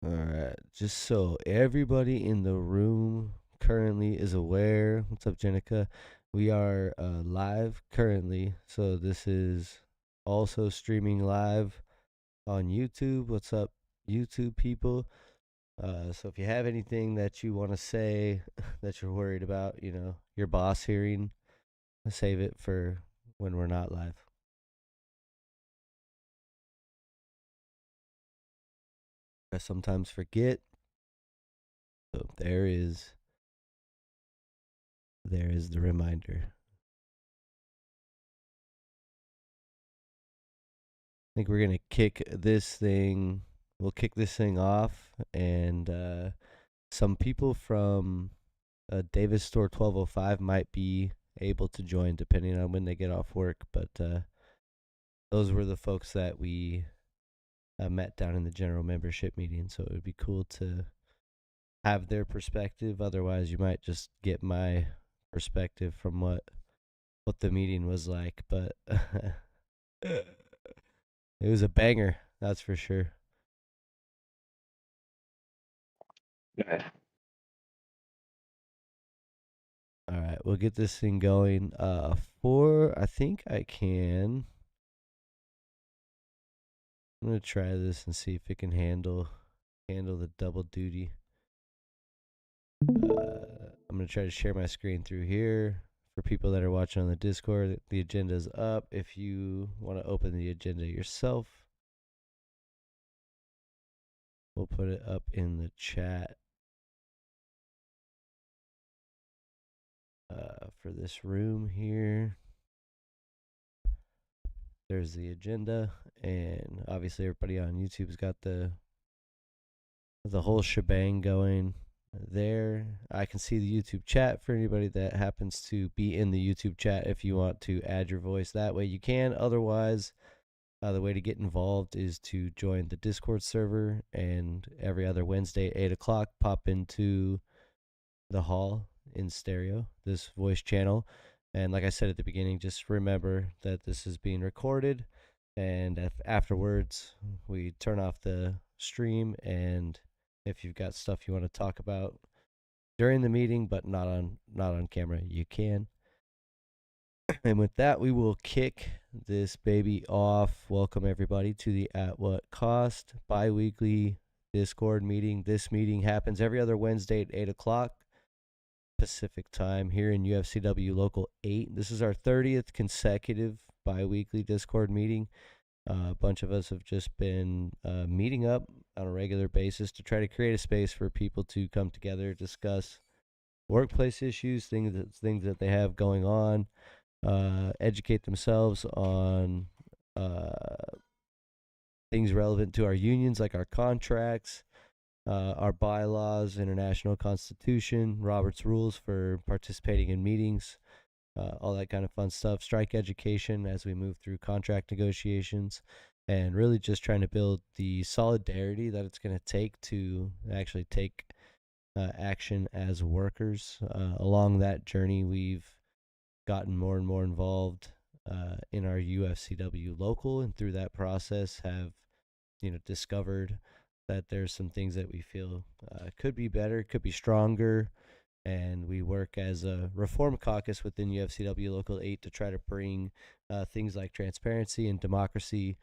All right, just so everybody in the room currently is aware. What's up, Jenica? We are live currently, so this is also streaming live on YouTube. What's up, YouTube people? So if you have anything that you want to say that you're worried about, your boss hearing, save it for when we're not live. I sometimes forget. So there is the reminder. I think we're gonna kick this thing. We'll kick this thing off, and some people from Davis Store 1205 might be able to join depending on when they get off work. But those were the folks that we met down in the general membership meeting, so it would be cool to have their perspective. Otherwise, you might just get my perspective from what the meeting was like. But it was a banger, that's for sure. Yeah. All right, we'll get this thing going. I think I can. I'm gonna try this and see if it can handle the double duty. I'm gonna try to share my screen through here for people that are watching on the Discord. The agenda's up. If you want to open the agenda yourself, we'll put it up in the chat for this room here. There's the agenda, and obviously everybody on YouTube's got the whole shebang going there. I can see the YouTube chat for anybody that happens to be in the YouTube chat. If you want to add your voice that way, you can. Otherwise, the way to get involved is to join the Discord server, and every other Wednesday at 8 o'clock, pop into the hall in stereo, this voice channel. And like I said at the beginning, just remember that this is being recorded. And if afterwards, we turn off the stream. And if you've got stuff you want to talk about during the meeting, but not on camera, you can. And with that, we will kick this baby off. Welcome everybody to the At What Cost Biweekly Discord meeting. This meeting happens every other Wednesday at 8 o'clock Pacific time here in UFCW Local 8. This is our 30th consecutive biweekly Discord meeting. A bunch of us have just been meeting up on a regular basis to try to create a space for people to come together, discuss workplace issues, things that they have going on, educate themselves on things relevant to our unions, like our contracts, our bylaws, international constitution, Robert's rules for participating in meetings, all that kind of fun stuff. Strike education as we move through contract negotiations, and really just trying to build the solidarity that it's going to take to actually take action as workers. Along that journey, we've gotten more and more involved in our UFCW local, and through that process have discovered that there's some things that we feel could be better, could be stronger, and we work as a reform caucus within UFCW Local 8 to try to bring things like transparency and democracy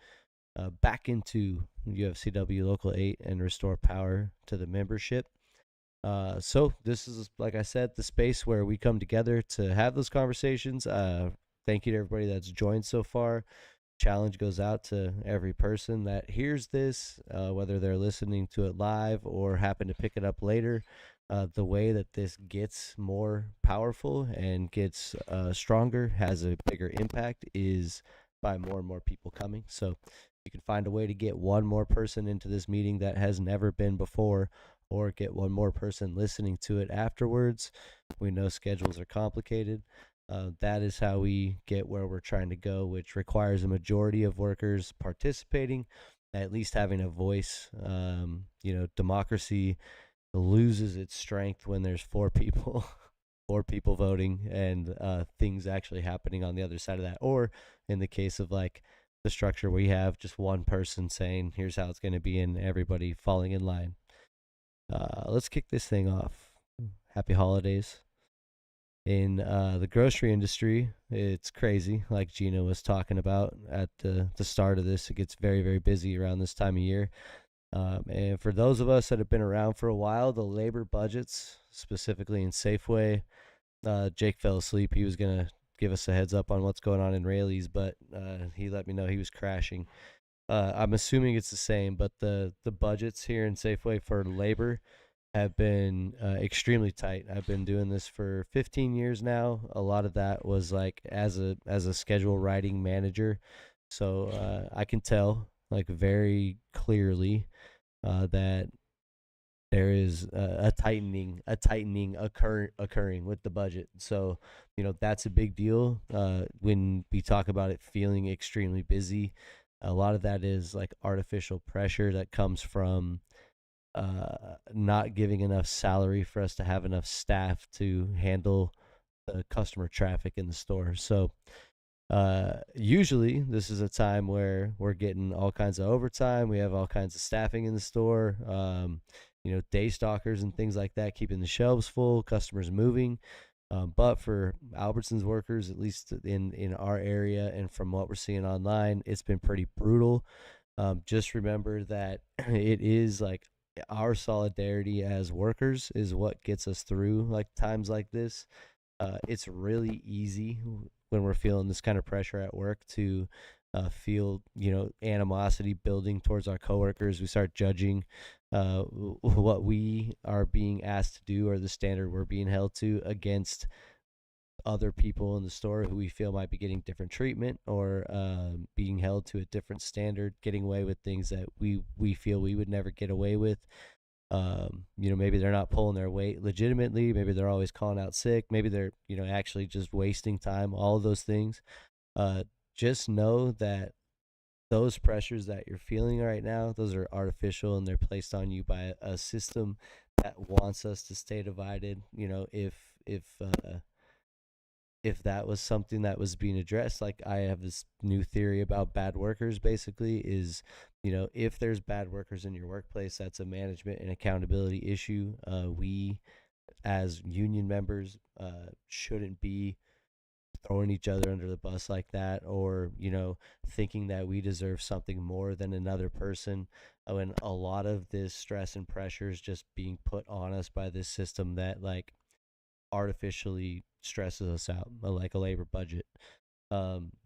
back into UFCW Local 8 and restore power to the membership. So this is, like I said, the space where we come together to have those conversations. Thank you to everybody that's joined so far. Challenge goes out to every person that hears this, whether they're listening to it live or happen to pick it up later. The way that this gets more powerful and gets stronger, has a bigger impact, is by more and more people coming. So you can find a way to get one more person into this meeting that has never been before, or get one more person listening to it afterwards. We know schedules are complicated. That is how we get where we're trying to go, which requires a majority of workers participating, at least having a voice. Democracy loses its strength when there's four people, four people voting, and things actually happening on the other side of that. Or in the case of like the structure, we have just one person saying, "Here's how it's going to be," and everybody falling in line. Let's kick this thing off. Happy holidays. In the grocery industry, it's crazy. Like Gina was talking about at the start of this, it gets very, very busy around this time of year. And for those of us that have been around for a while, the labor budgets, specifically in Safeway, Jake fell asleep. He was going to give us a heads up on what's going on in Rayleigh's, but he let me know he was crashing. I'm assuming it's the same, but the budgets here in Safeway for labor have been extremely tight. I've been doing this for 15 years now. A lot of that was like as a schedule writing manager, so I can tell like very clearly that there is a tightening occurring with the budget. So that's a big deal. When we talk about it feeling extremely busy, a lot of that is like artificial pressure that comes from not giving enough salary for us to have enough staff to handle the customer traffic in the store. So usually this is a time where we're getting all kinds of overtime. We have all kinds of staffing in the store. Day stalkers and things like that, keeping the shelves full, customers moving. But for Albertsons workers, at least in our area and from what we're seeing online, it's been pretty brutal. Just remember that it is like our solidarity as workers is what gets us through like times like this. It's really easy when we're feeling this kind of pressure at work to feel animosity building towards our coworkers. We start judging what we are being asked to do or the standard we're being held to against other people in the store who we feel might be getting different treatment or being held to a different standard, getting away with things that we feel we would never get away with. Maybe they're not pulling their weight legitimately. Maybe they're always calling out sick. Maybe they're actually just wasting time. All of those things. Uh, just know that those pressures that you're feeling right now, those are artificial and they're placed on you by a system that wants us to stay divided. If that was something that was being addressed, like I have this new theory about bad workers, basically is if there's bad workers in your workplace, that's a management and accountability issue. We as union members shouldn't be throwing each other under the bus like that, or thinking that we deserve something more than another person, when a lot of this stress and pressure is just being put on us by this system that like artificially stresses us out, like a labor budget.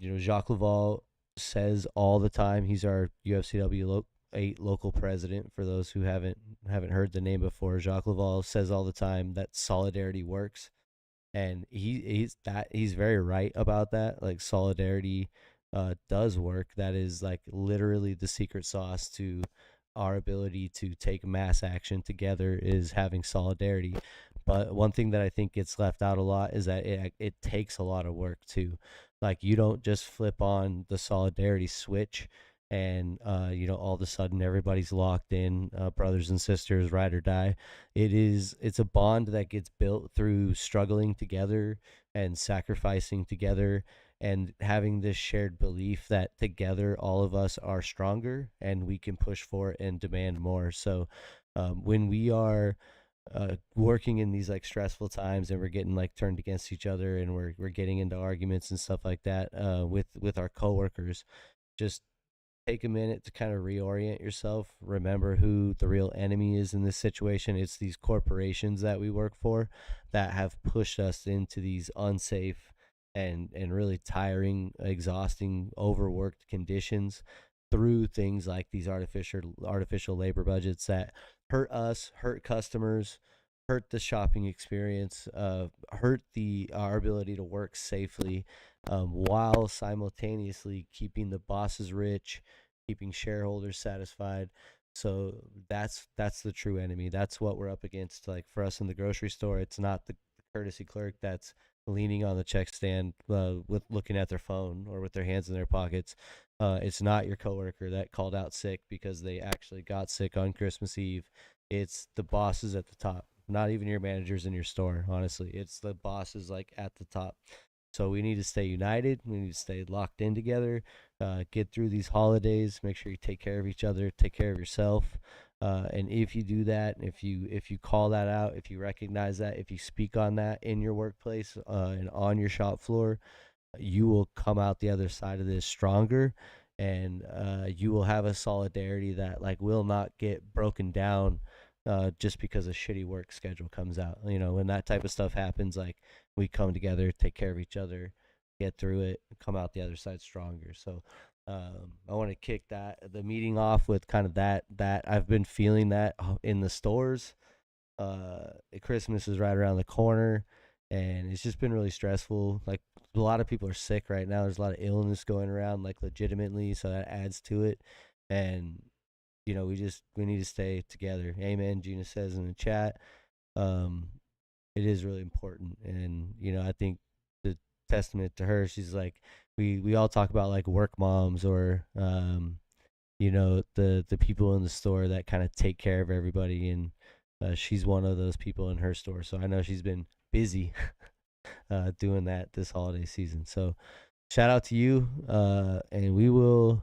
Jacques Laval says all the time, he's our UFCW 8 local president. For those who haven't heard the name before, Jacques Laval says all the time that solidarity works, and he's very right about that. Like solidarity does work. That is like literally the secret sauce to our ability to take mass action together is having solidarity. But one thing that I think gets left out a lot is that it takes a lot of work too. Like you don't just flip on the solidarity switch and all of a sudden everybody's locked in, brothers and sisters, ride or die. It's a bond that gets built through struggling together and sacrificing together and having this shared belief that together all of us are stronger and we can push for it and demand more. So when we are working in these like stressful times and we're getting like turned against each other and we're getting into arguments and stuff like that with our coworkers, just take a minute to kind of reorient yourself. Remember who the real enemy is in this situation. It's these corporations that we work for that have pushed us into these unsafe and really tiring, exhausting, overworked conditions through things like these artificial labor budgets that hurt us, hurt customers, hurt the shopping experience, hurt the our ability to work safely, while simultaneously keeping the bosses rich, keeping shareholders satisfied. So that's the true enemy. That's what we're up against. Like for us in the grocery store, it's not the courtesy clerk that's leaning on the check stand with looking at their phone or with their hands in their pockets. It's not your coworker that called out sick because they actually got sick on Christmas Eve. It's the bosses at the top, not even your managers in your store. Honestly, it's the bosses like at the top. So we need to stay united. We need to stay locked in together. Get through these holidays. Make sure you take care of each other. Take care of yourself. And if you do that, if you call that out, if you recognize that, if you speak on that in your workplace and on your shop floor, you will come out the other side of this stronger, and you will have a solidarity that like will not get broken down just because a shitty work schedule comes out. You know, when that type of stuff happens, like we come together, take care of each other, get through it, come out the other side stronger. So I want to kick the meeting off with kind of that I've been feeling that in the stores. Christmas is right around the corner, and it's just been really stressful. Like a lot of people are sick right now. There's a lot of illness going around, like legitimately, so that adds to it. And you know, we need to stay together. Amen. Gina says in the chat. Um, it is really important, and you know, I think the testament to her, she's like, we all talk about like work moms or you know, the people in the store that kind of take care of everybody, and she's one of those people in her store. So I know she's been busy doing that this holiday season. So shout out to you, and we will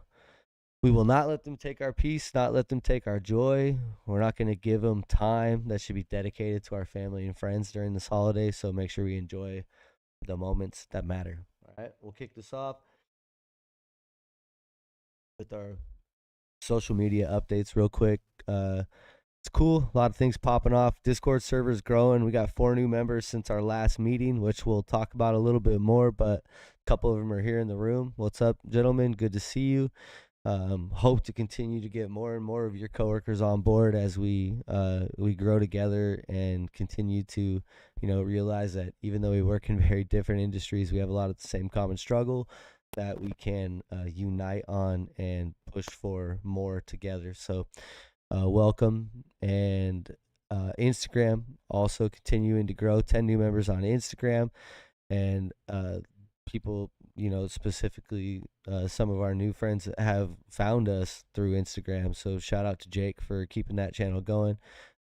not let them take our peace, not let them take our joy. We're not going to give them time that should be dedicated to our family and friends during this holiday. So make sure we enjoy the moments that matter. All right, we'll kick this off with our social media updates real quick. It's cool. A lot of things popping off. Discord server's growing. We got 4 new members since our last meeting, which we'll talk about a little bit more, but a couple of them are here in the room. What's up, gentlemen? Good to see you. Hope to continue to get more and more of your coworkers on board as we grow together and continue to, you know, realize that even though we work in very different industries, we have a lot of the same common struggle that we can unite on and push for more together. So welcome. And Instagram also continuing to grow. 10 new members on Instagram, and people, you know, specifically some of our new friends have found us through Instagram. So shout out to Jake for keeping that channel going.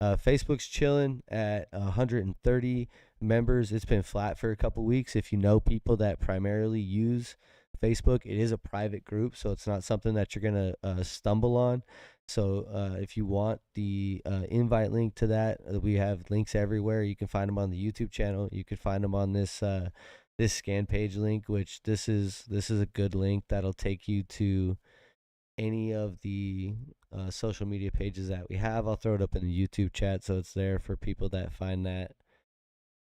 Facebook's chilling at 130 members. It's been flat for a couple weeks. If you know people that primarily use Facebook, it is a private group, so it's not something that you're gonna stumble on. So if you want the invite link to that, we have links everywhere. You can find them on the YouTube channel. You can find them on this this scan page link, which this is a good link that'll take you to any of the social media pages that we have. I'll throw it up in the YouTube chat, so it's there for people that find that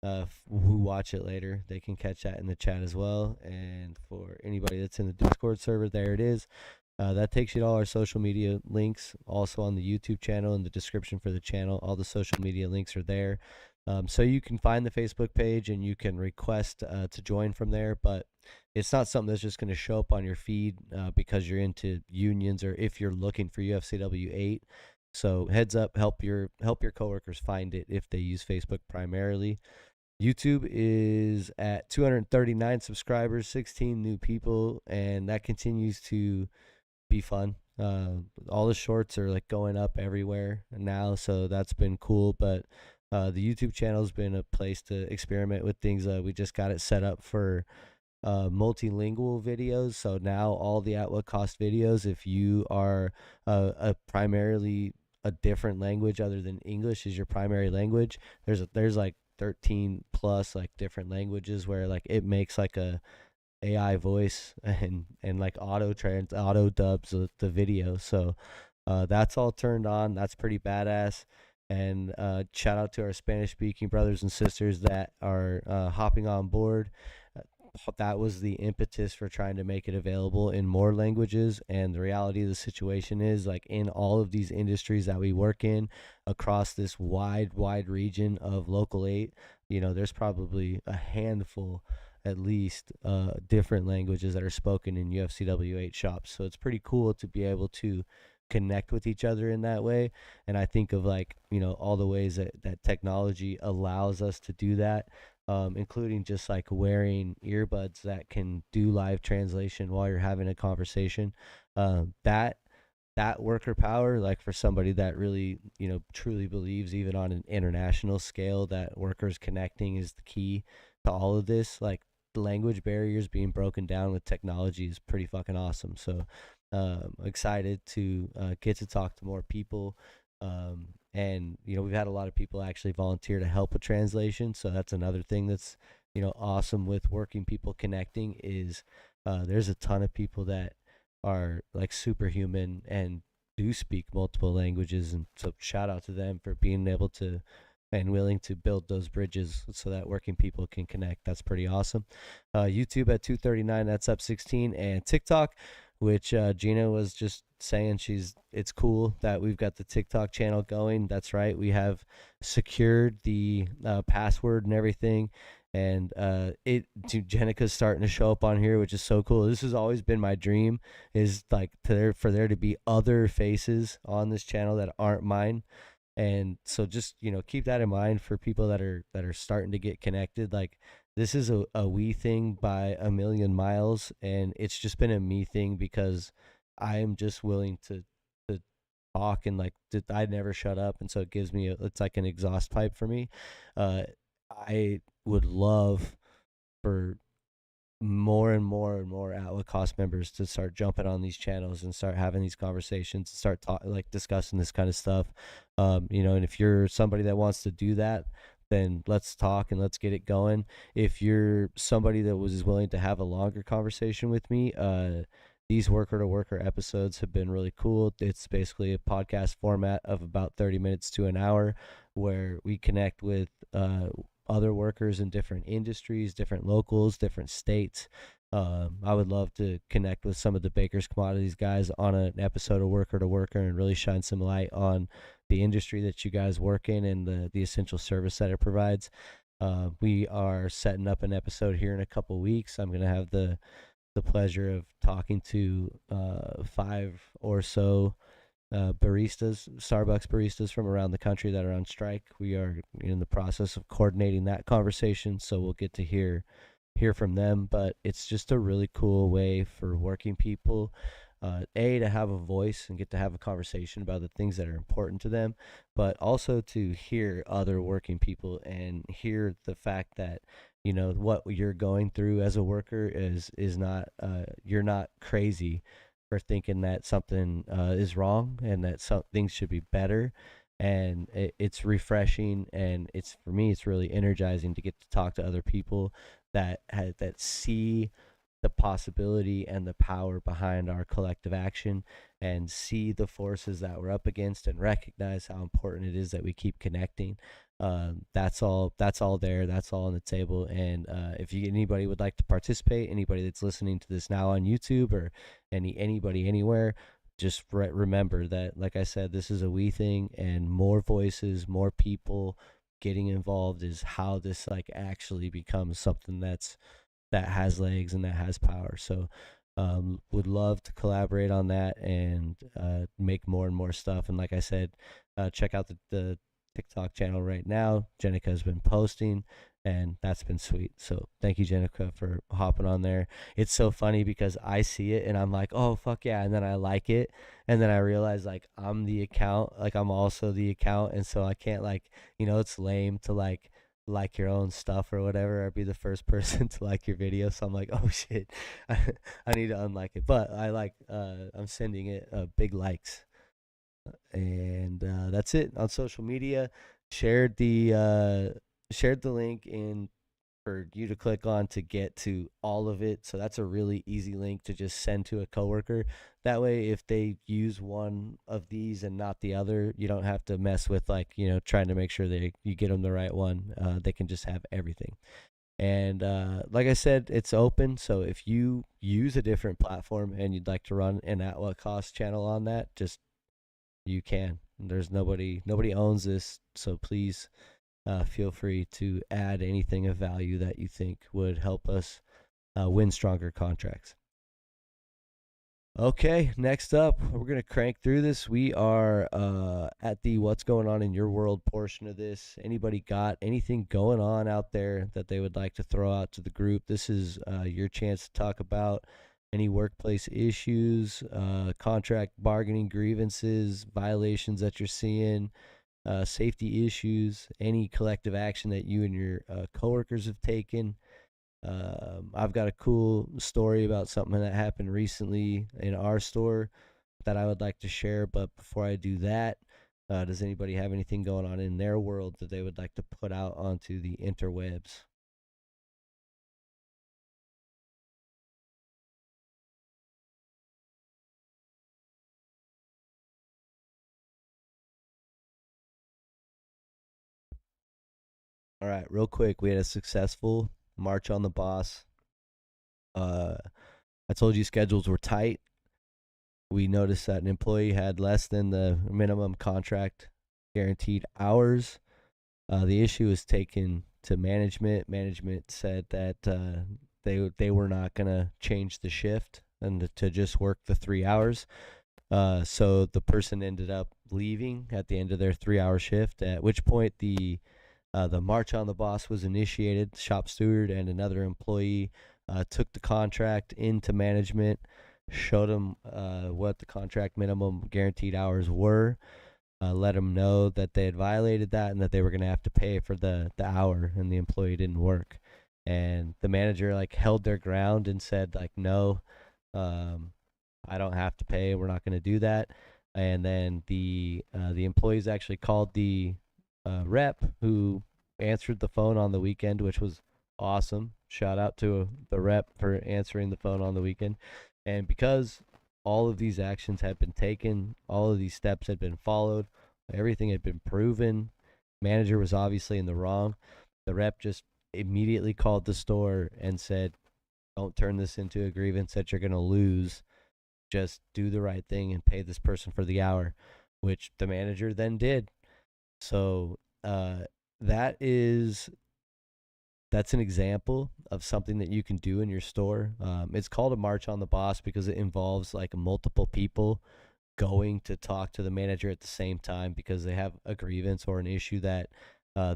who watch it later. They can catch that in the chat as well. And for anybody that's in the Discord server, there it is. That takes you to all our social media links, also on the YouTube channel, in the description for the channel. All the social media links are there. So you can find the Facebook page and you can request to join from there, but it's not something that's just going to show up on your feed because you're into unions or if you're looking for UFCW 8. So heads up, help your coworkers find it if they use Facebook primarily. YouTube is at 239 subscribers, 16 new people, and that continues to be fun. All the shorts are like going up everywhere now, so that's been cool. But the YouTube channel has been a place to experiment with things. We just got it set up for multilingual videos. So now all the At What Cost videos, if you are a primarily a different language other than English is your primary language, there's like 13 plus like different languages where like it makes like a AI voice and like auto dubs the video. So that's all turned on. That's pretty badass. And shout out to our Spanish speaking brothers and sisters that are hopping on board. That was the impetus for trying to make it available in more languages. And the reality of the situation is, like, in all of these industries that we work in across this wide region of Local 8, you know, there's probably a handful at least different languages that are spoken in UFCW 8 shops. So it's pretty cool to be able to connect with each other in that way. And I think of, like, you know, all the ways that technology allows us to do that, including just like wearing earbuds that can do live translation while you're having a conversation. That worker power, like for somebody that really, you know, truly believes even on an international scale that workers connecting is the key to all of this, like language barriers being broken down with technology is pretty fucking awesome. So excited to get to talk to more people. And we've had a lot of people actually volunteer to help with translation, so that's another thing that's awesome with working people connecting is there's a ton of people that are like superhuman and do speak multiple languages, and so shout out to them for being able to and willing to build those bridges so that working people can connect. That's pretty awesome. YouTube at 239, that's up 16, and TikTok, which Gina was just saying it's cool that we've got the TikTok channel going. That's right, we have secured the password and everything, and Jenica's starting to show up on here, which is so cool. This has always been my dream, is like for there to be other faces on this channel that aren't mine. And so just keep that in mind for people that are starting to get connected. Like, this is a we thing by a million miles, and it's just been a me thing because I am just willing to talk, and like I never shut up, and so it gives me it's like an exhaust pipe for me. I would love for more and more and more Outlook cost members to start jumping on these channels and start having these conversations, and start like discussing this kind of stuff. And if you're somebody that wants to do that, then let's talk and let's get it going. If you're somebody that was willing to have a longer conversation with me, these worker to worker episodes have been really cool. It's basically a podcast format of about 30 minutes to an hour where we connect with other workers in different industries, different locals, different states. I would love to connect with some of the Baker's Commodities guys on an episode of Worker to Worker and really shine some light on the industry that you guys work in and the essential service that it provides. We are setting up an episode here in a couple weeks. I'm going to have the pleasure of talking to 5 or so baristas, Starbucks baristas from around the country that are on strike. We are in the process of coordinating that conversation, so we'll get to hear from them. But it's just a really cool way for working people, to have a voice and get to have a conversation about the things that are important to them, but also to hear other working people and hear the fact that what you're going through as a worker is not you're not crazy for thinking that something is wrong and that some things should be better. And it's refreshing, and it's for me it's really energizing to get to talk to other people that see the possibility and the power behind our collective action, and see the forces that we're up against, and recognize how important it is that we keep connecting. That's all there, that's all on the table. And if anybody would like to participate, anybody that's listening to this now on YouTube, or anybody anywhere, just remember that, like I said, this is a we thing, and more voices, more people getting involved is how this like actually becomes something that has legs and that has power. So would love to collaborate on that and make more and more stuff. And like I said, check out the TikTok channel right now. Jenica has been posting, and that's been sweet. So thank you, Jenica, for hopping on there. It's so funny because I see it and I'm like, oh fuck yeah, and then I like it, and then I realize like I'm the account, like I'm also the account, and so I can't like it's lame to like your own stuff or whatever, or be the first person to like your video. So I'm like, oh shit, I need to unlike it. But I like I'm sending it big likes. And that's it on social media. Shared the shared the link in for you to click on to get to all of it. So that's a really easy link to just send to a coworker. That way, if they use one of these and not the other, you don't have to mess with like trying to make sure that you get them the right one. They can just have everything. And like I said, it's open. So if you use a different platform and you'd like to run an at what cost channel on that, just you can. There's nobody owns this, so please feel free to add anything of value that you think would help us win stronger contracts. Okay, next up, we're going to crank through this. We are at the what's going on in your world portion of this. Anybody got anything going on out there that they would like to throw out to the group? This is your chance to talk about any workplace issues, contract bargaining grievances, violations that you're seeing, safety issues, any collective action that you and your coworkers have taken. I've got a cool story about something that happened recently in our store that I would like to share. But before I do that, Does anybody have anything going on in their world that they would like to put out onto the interwebs? All right, real quick, we had a successful March on the Boss. Uh, I told you schedules were tight. We noticed that an employee had less than the minimum contract guaranteed hours. The issue was taken to management. Management said that they were not going to change the shift and to just work the 3 hours. So the person ended up leaving at the end of their 3 hour shift. At which point the march on the boss was initiated. The shop steward and another employee took the contract into management, showed them what the contract minimum guaranteed hours were, let them know that they had violated that and that they were going to have to pay for the hour, and the employee didn't work. And the manager like held their ground and said like, no, um, I don't have to pay. We're not going to do that. And then the employees actually called the rep who answered the phone on the weekend, which was awesome. Shout out to the rep for answering the phone on the weekend. And because all of these actions had been taken, all of these steps had been followed, everything had been proven, manager was obviously in the wrong. The rep just immediately called the store and said, don't turn this into a grievance that you're going to lose. Just do the right thing and pay this person for the hour, which the manager then did. So that is that's an example of something that you can do in your store. It's called a march on the boss because it involves like multiple people going to talk to the manager at the same time because they have a grievance or an issue that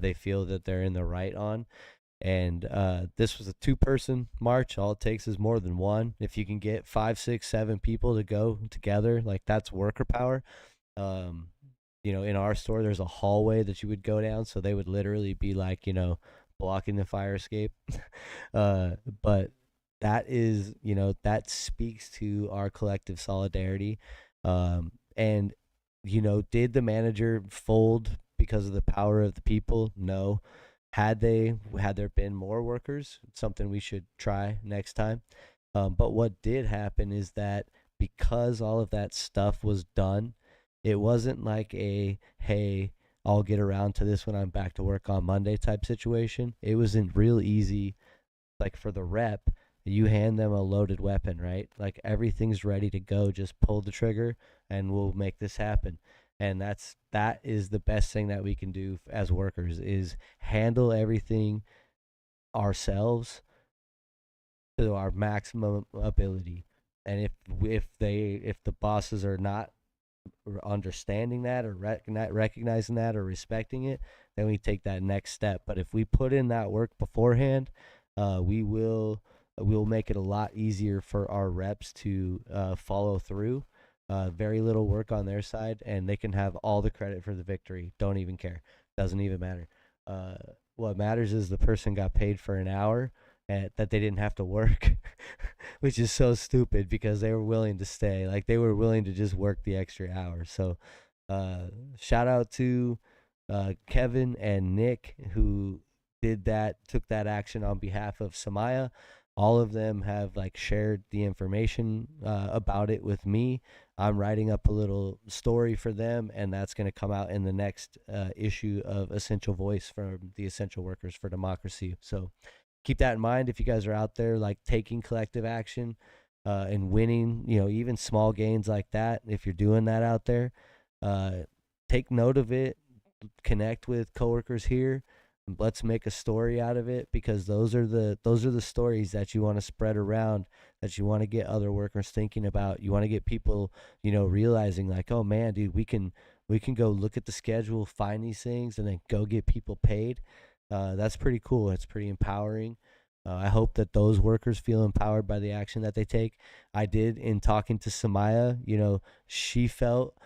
they feel that they're in the right on. And this was a 2-person march. All it takes is more than one. If you can get 5, 6, 7 people to go together, like that's worker power. Um, in our store, there's a hallway that you would go down, so they would literally be like, blocking the fire escape. But that speaks to our collective solidarity. And did the manager fold because of the power of the people? No. Had there been more workers, it's something we should try next time. But what did happen is that because all of that stuff was done, it wasn't like a hey, I'll get around to this when I'm back to work on Monday type situation. It was in real easy, like for the rep, you hand them a loaded weapon, right? Like everything's ready to go. Just pull the trigger and we'll make this happen. And that is the best thing that we can do as workers is handle everything ourselves to our maximum ability. And if the bosses are not understanding that or recognizing that or respecting it, then we take that next step. But if we put in that work beforehand, we'll make it a lot easier for our reps to follow through. Very little work on their side, and they can have all the credit for the victory. Don't even care. Doesn't even matter. Uh, what matters is the person got paid for an hour that they didn't have to work, which is so stupid because they were willing to stay. Like they were willing to just work the extra hour. So, shout out to Kevin and Nick who took that action on behalf of Samaya. All of them have like shared the information about it with me. I'm writing up a little story for them, and that's going to come out in the next issue of Essential Voice from the Essential Workers for Democracy. So keep that in mind if you guys are out there like taking collective action and winning, even small gains like that. If you're doing that out there, uh, take note of it. Connect with coworkers here. Let's make a story out of it because those are the stories that you want to spread around, that you want to get other workers thinking about. You want to get people, realizing like, oh man, dude, we can go look at the schedule, find these things, and then go get people paid. That's pretty cool. It's pretty empowering. I hope that those workers feel empowered by the action that they take. I did in talking to Samaya. She felt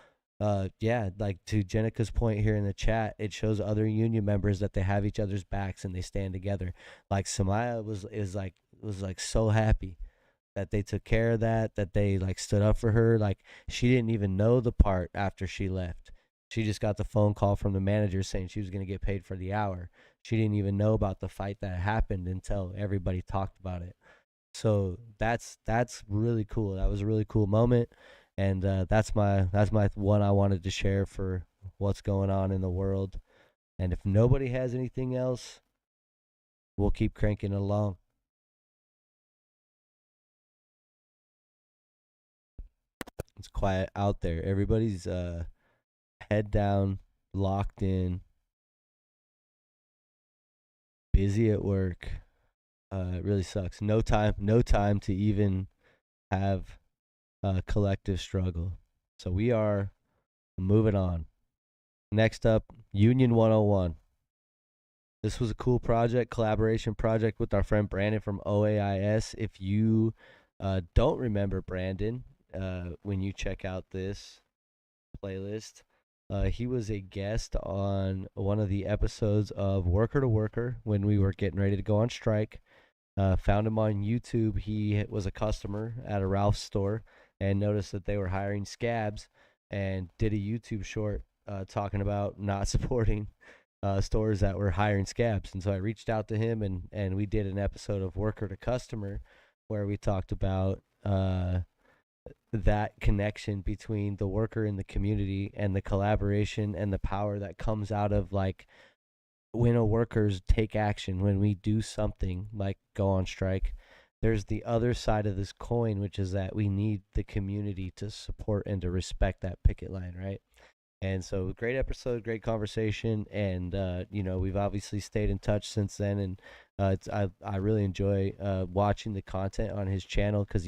yeah, like to Jenica's point here in the chat, it shows other union members that they have each other's backs and they stand together. Like Samaya was like so happy that they took care of that they like stood up for her. Like she didn't even know the part after she left. She just got the phone call from the manager saying she was going to get paid for the hour. She didn't even know about the fight that happened until everybody talked about it. So that's really cool. That was a really cool moment, and that's my one I wanted to share for what's going on in the world. And if nobody has anything else, we'll keep cranking it along. It's quiet out there. Everybody's head down, locked in, busy at work. It really sucks. No time to even have a collective struggle. So we are moving on. Next up, Union 101. This was a cool project, collaboration project with our friend Brandon from OAIS. If you don't remember Brandon, when you check out this playlist, he was a guest on one of the episodes of Worker to Worker when we were getting ready to go on strike. Found him on YouTube. He was a customer at a Ralph's store and noticed that they were hiring scabs and did a YouTube short talking about not supporting stores that were hiring scabs. And so I reached out to him and we did an episode of Worker to Customer where we talked about that connection between the worker and the community and the collaboration and the power that comes out of like when a workers take action, when we do something like go on strike, there's the other side of this coin, which is that we need the community to support and to respect that picket line, right? And so, great episode, great conversation, and we've obviously stayed in touch since then. And I really enjoy watching the content on his channel because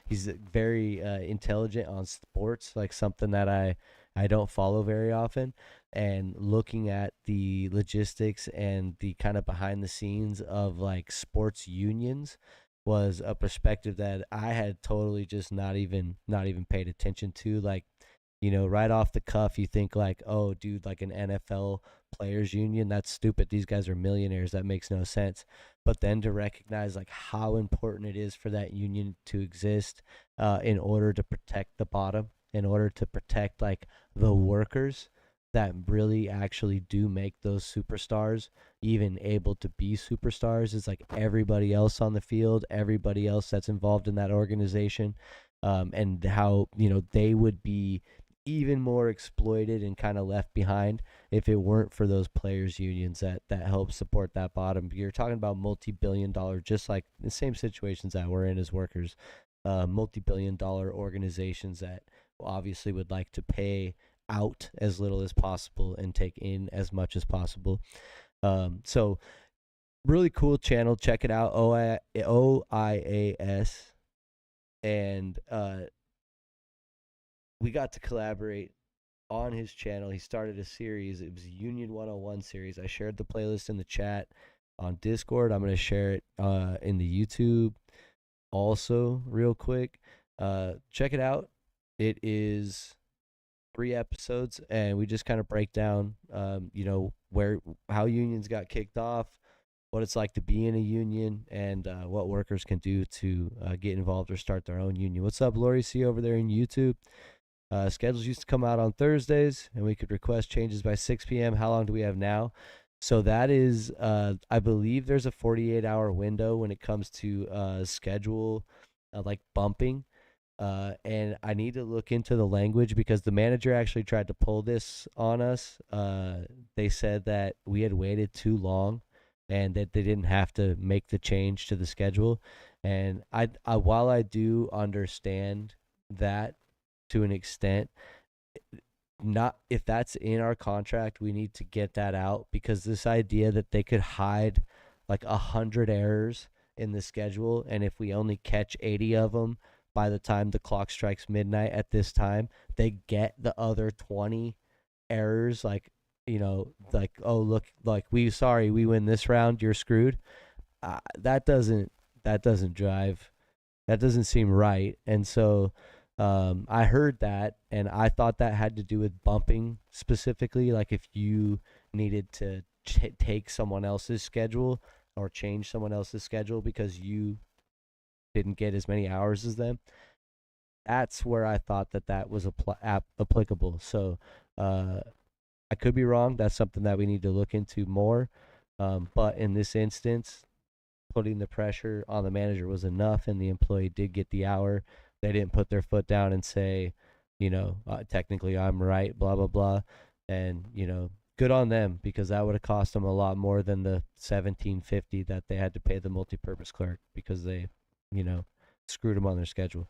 he's very intelligent on sports, like something that I don't follow very often, and looking at the logistics and the kind of behind the scenes of like sports unions was a perspective that I had totally just not even paid attention to. Like, right off the cuff, you think like, oh, dude, like an NFL players union, that's stupid. These guys are millionaires. That makes no sense. But then to recognize like how important it is for that union to exist in order to protect the bottom, in order to protect like the workers that really actually do make those superstars even able to be superstars is like everybody else on the field, everybody else that's involved in that organization, and how they would be even more exploited and kind of left behind if it weren't for those players unions that help support that bottom. You're talking about multi-billion-dollar, just like the same situations that we're in as workers, multi-billion-dollar organizations that obviously would like to pay out as little as possible and take in as much as possible. So really cool channel. Check it out. OIAS. And we got to collaborate on his channel. He started a series. It was a Union 101 series. I shared the playlist in the chat on Discord. I'm going to share it in the YouTube also real quick. Check it out. It is 3 episodes, and we just kind of break down, how unions got kicked off, what it's like to be in a union, and what workers can do to get involved or start their own union. What's up, Lori? See you over there in YouTube. Schedules used to come out on Thursdays, and we could request changes by 6 p.m. How long do we have now? So that is, I believe there's a 48-hour window when it comes to schedule, like bumping. And I need to look into the language because the manager actually tried to pull this on us. They said that we had waited too long and that they didn't have to make the change to the schedule. And while I do understand that to an extent, not if that's in our contract, we need to get that out because this idea that they could hide like 100 errors in the schedule, and if we only catch 80 of them by the time the clock strikes midnight at this time, they get the other 20 errors. Like, like, oh look, like we win this round, you're screwed. That doesn't drive. That doesn't seem right. And so I heard that, and I thought that had to do with bumping specifically. Like if you needed to take someone else's schedule or change someone else's schedule because you didn't get as many hours as them. That's where I thought that was applicable. So I could be wrong. That's something that we need to look into more. But in this instance, putting the pressure on the manager was enough, and the employee did get the hour. They didn't put their foot down and say, technically I'm right, blah blah blah, and good on them, because that would have cost them a lot more than the $17.50 that they had to pay the multi-purpose clerk because they, screwed them on their schedule.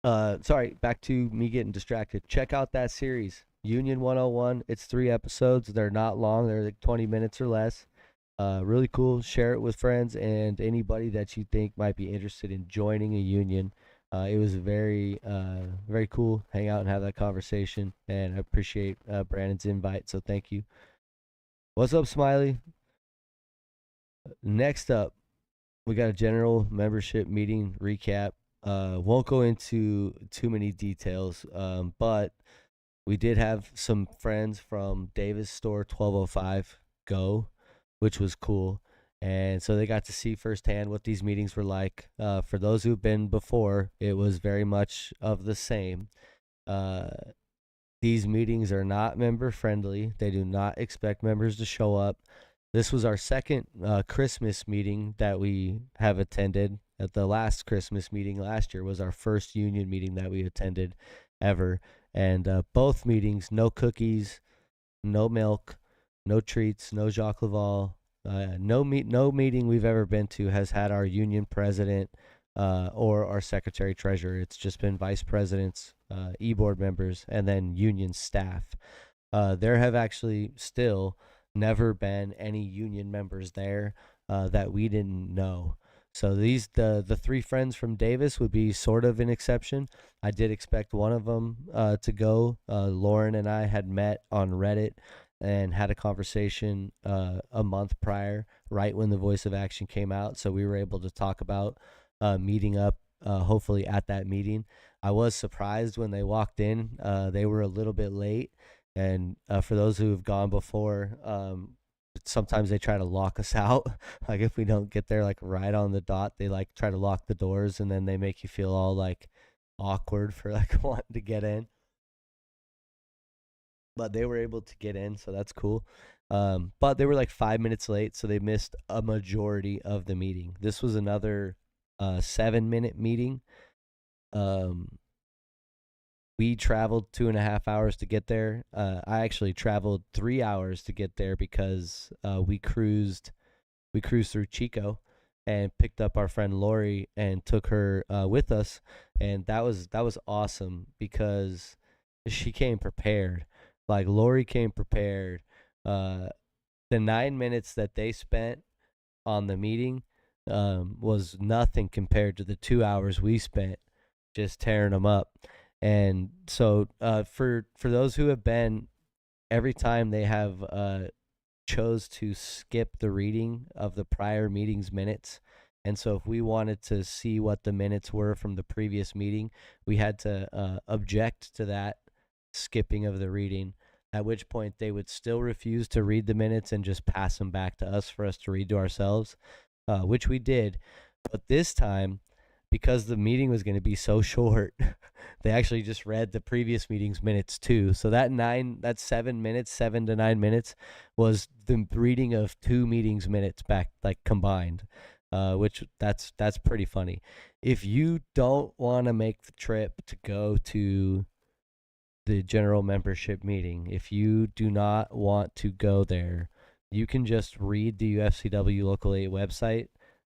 Sorry, back to me getting distracted. Check out that series, Union 101. It's 3 episodes. They're not long. They're like 20 minutes or less. Really cool. Share it with friends and anybody that you think might be interested in joining a union. It was very, very cool. Hang out and have that conversation. And I appreciate Brandon's invite. So thank you. What's up, Smiley? Next up, we got a general membership meeting recap. Won't go into too many details, but we did have some friends from Davis Store 1205 go, which was cool. And so they got to see firsthand what these meetings were like. For those who've been before, it was very much of the same. These meetings are not member friendly. They do not expect members to show up. This was our second Christmas meeting that we have attended. At the last Christmas meeting last year was our first union meeting that we attended ever. And both meetings, no cookies, no milk, no treats, no Jacques Laval. No meeting we've ever been to has had our union president or our secretary treasurer. It's just been vice presidents, e-board members, and then union staff. There have actually still never been any union members there that we didn't know. So the three friends from Davis would be sort of an exception. I did expect one of them to go. Lauren and I had met on Reddit and had a conversation a month prior, right when the Voice of Action came out. So we were able to talk about meeting up, hopefully at that meeting. I was surprised when they walked in. They were a little bit late. And for those who have gone before, sometimes they try to lock us out. Like if we don't get there like right on the dot, they like try to lock the doors, and then they make you feel all like awkward for like wanting to get in. But they were able to get in, so that's cool. But they were like 5 minutes late, so they missed a majority of the meeting. This was another 7-minute meeting. We traveled 2.5 hours to get there. I actually traveled 3 hours to get there because we cruised through Chico and picked up our friend Lori and took her with us, and that was awesome because she came prepared. Like Lori came prepared. The 9 minutes that they spent on the meeting was nothing compared to the 2 hours we spent just tearing them up. And so for those who have been, every time they have chose to skip the reading of the prior meeting's minutes. And so if we wanted to see what the minutes were from the previous meeting, we had to object to that skipping of the reading, at which point they would still refuse to read the minutes and just pass them back to us for us to read to ourselves, which we did. But this time, because the meeting was going to be so short, they actually just read the previous meeting's minutes too. So that 7 minutes, 7 to 9 minutes, was the reading of 2 meetings minutes back, like combined, which that's pretty funny. If you don't want to make the trip to go to the general membership meeting, if you do not want to go there, you can just read the UFCW Local 8 website,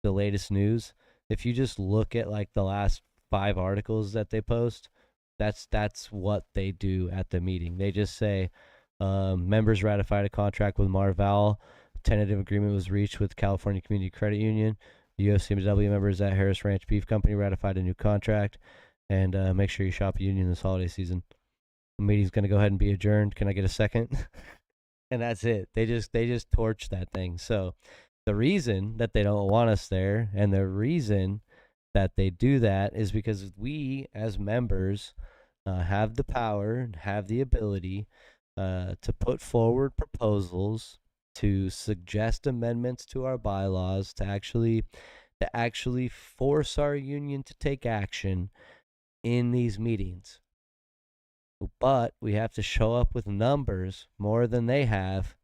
the latest news. If you just look at like the last 5 articles that they post, that's what they do at the meeting. They just say members ratified a contract with Marval, tentative agreement was reached with California Community Credit Union, the UFCW members at Harris Ranch Beef Company ratified a new contract, and make sure you shop a union this holiday season. The meeting's going to go ahead and be adjourned. Can I get a second? And that's it. They just torch that thing. So the reason that they don't want us there, and the reason that they do that, is because we as members have the power, have the ability to put forward proposals, to suggest amendments to our bylaws, to actually force our union to take action in these meetings. but we have to show up with numbers more than they have,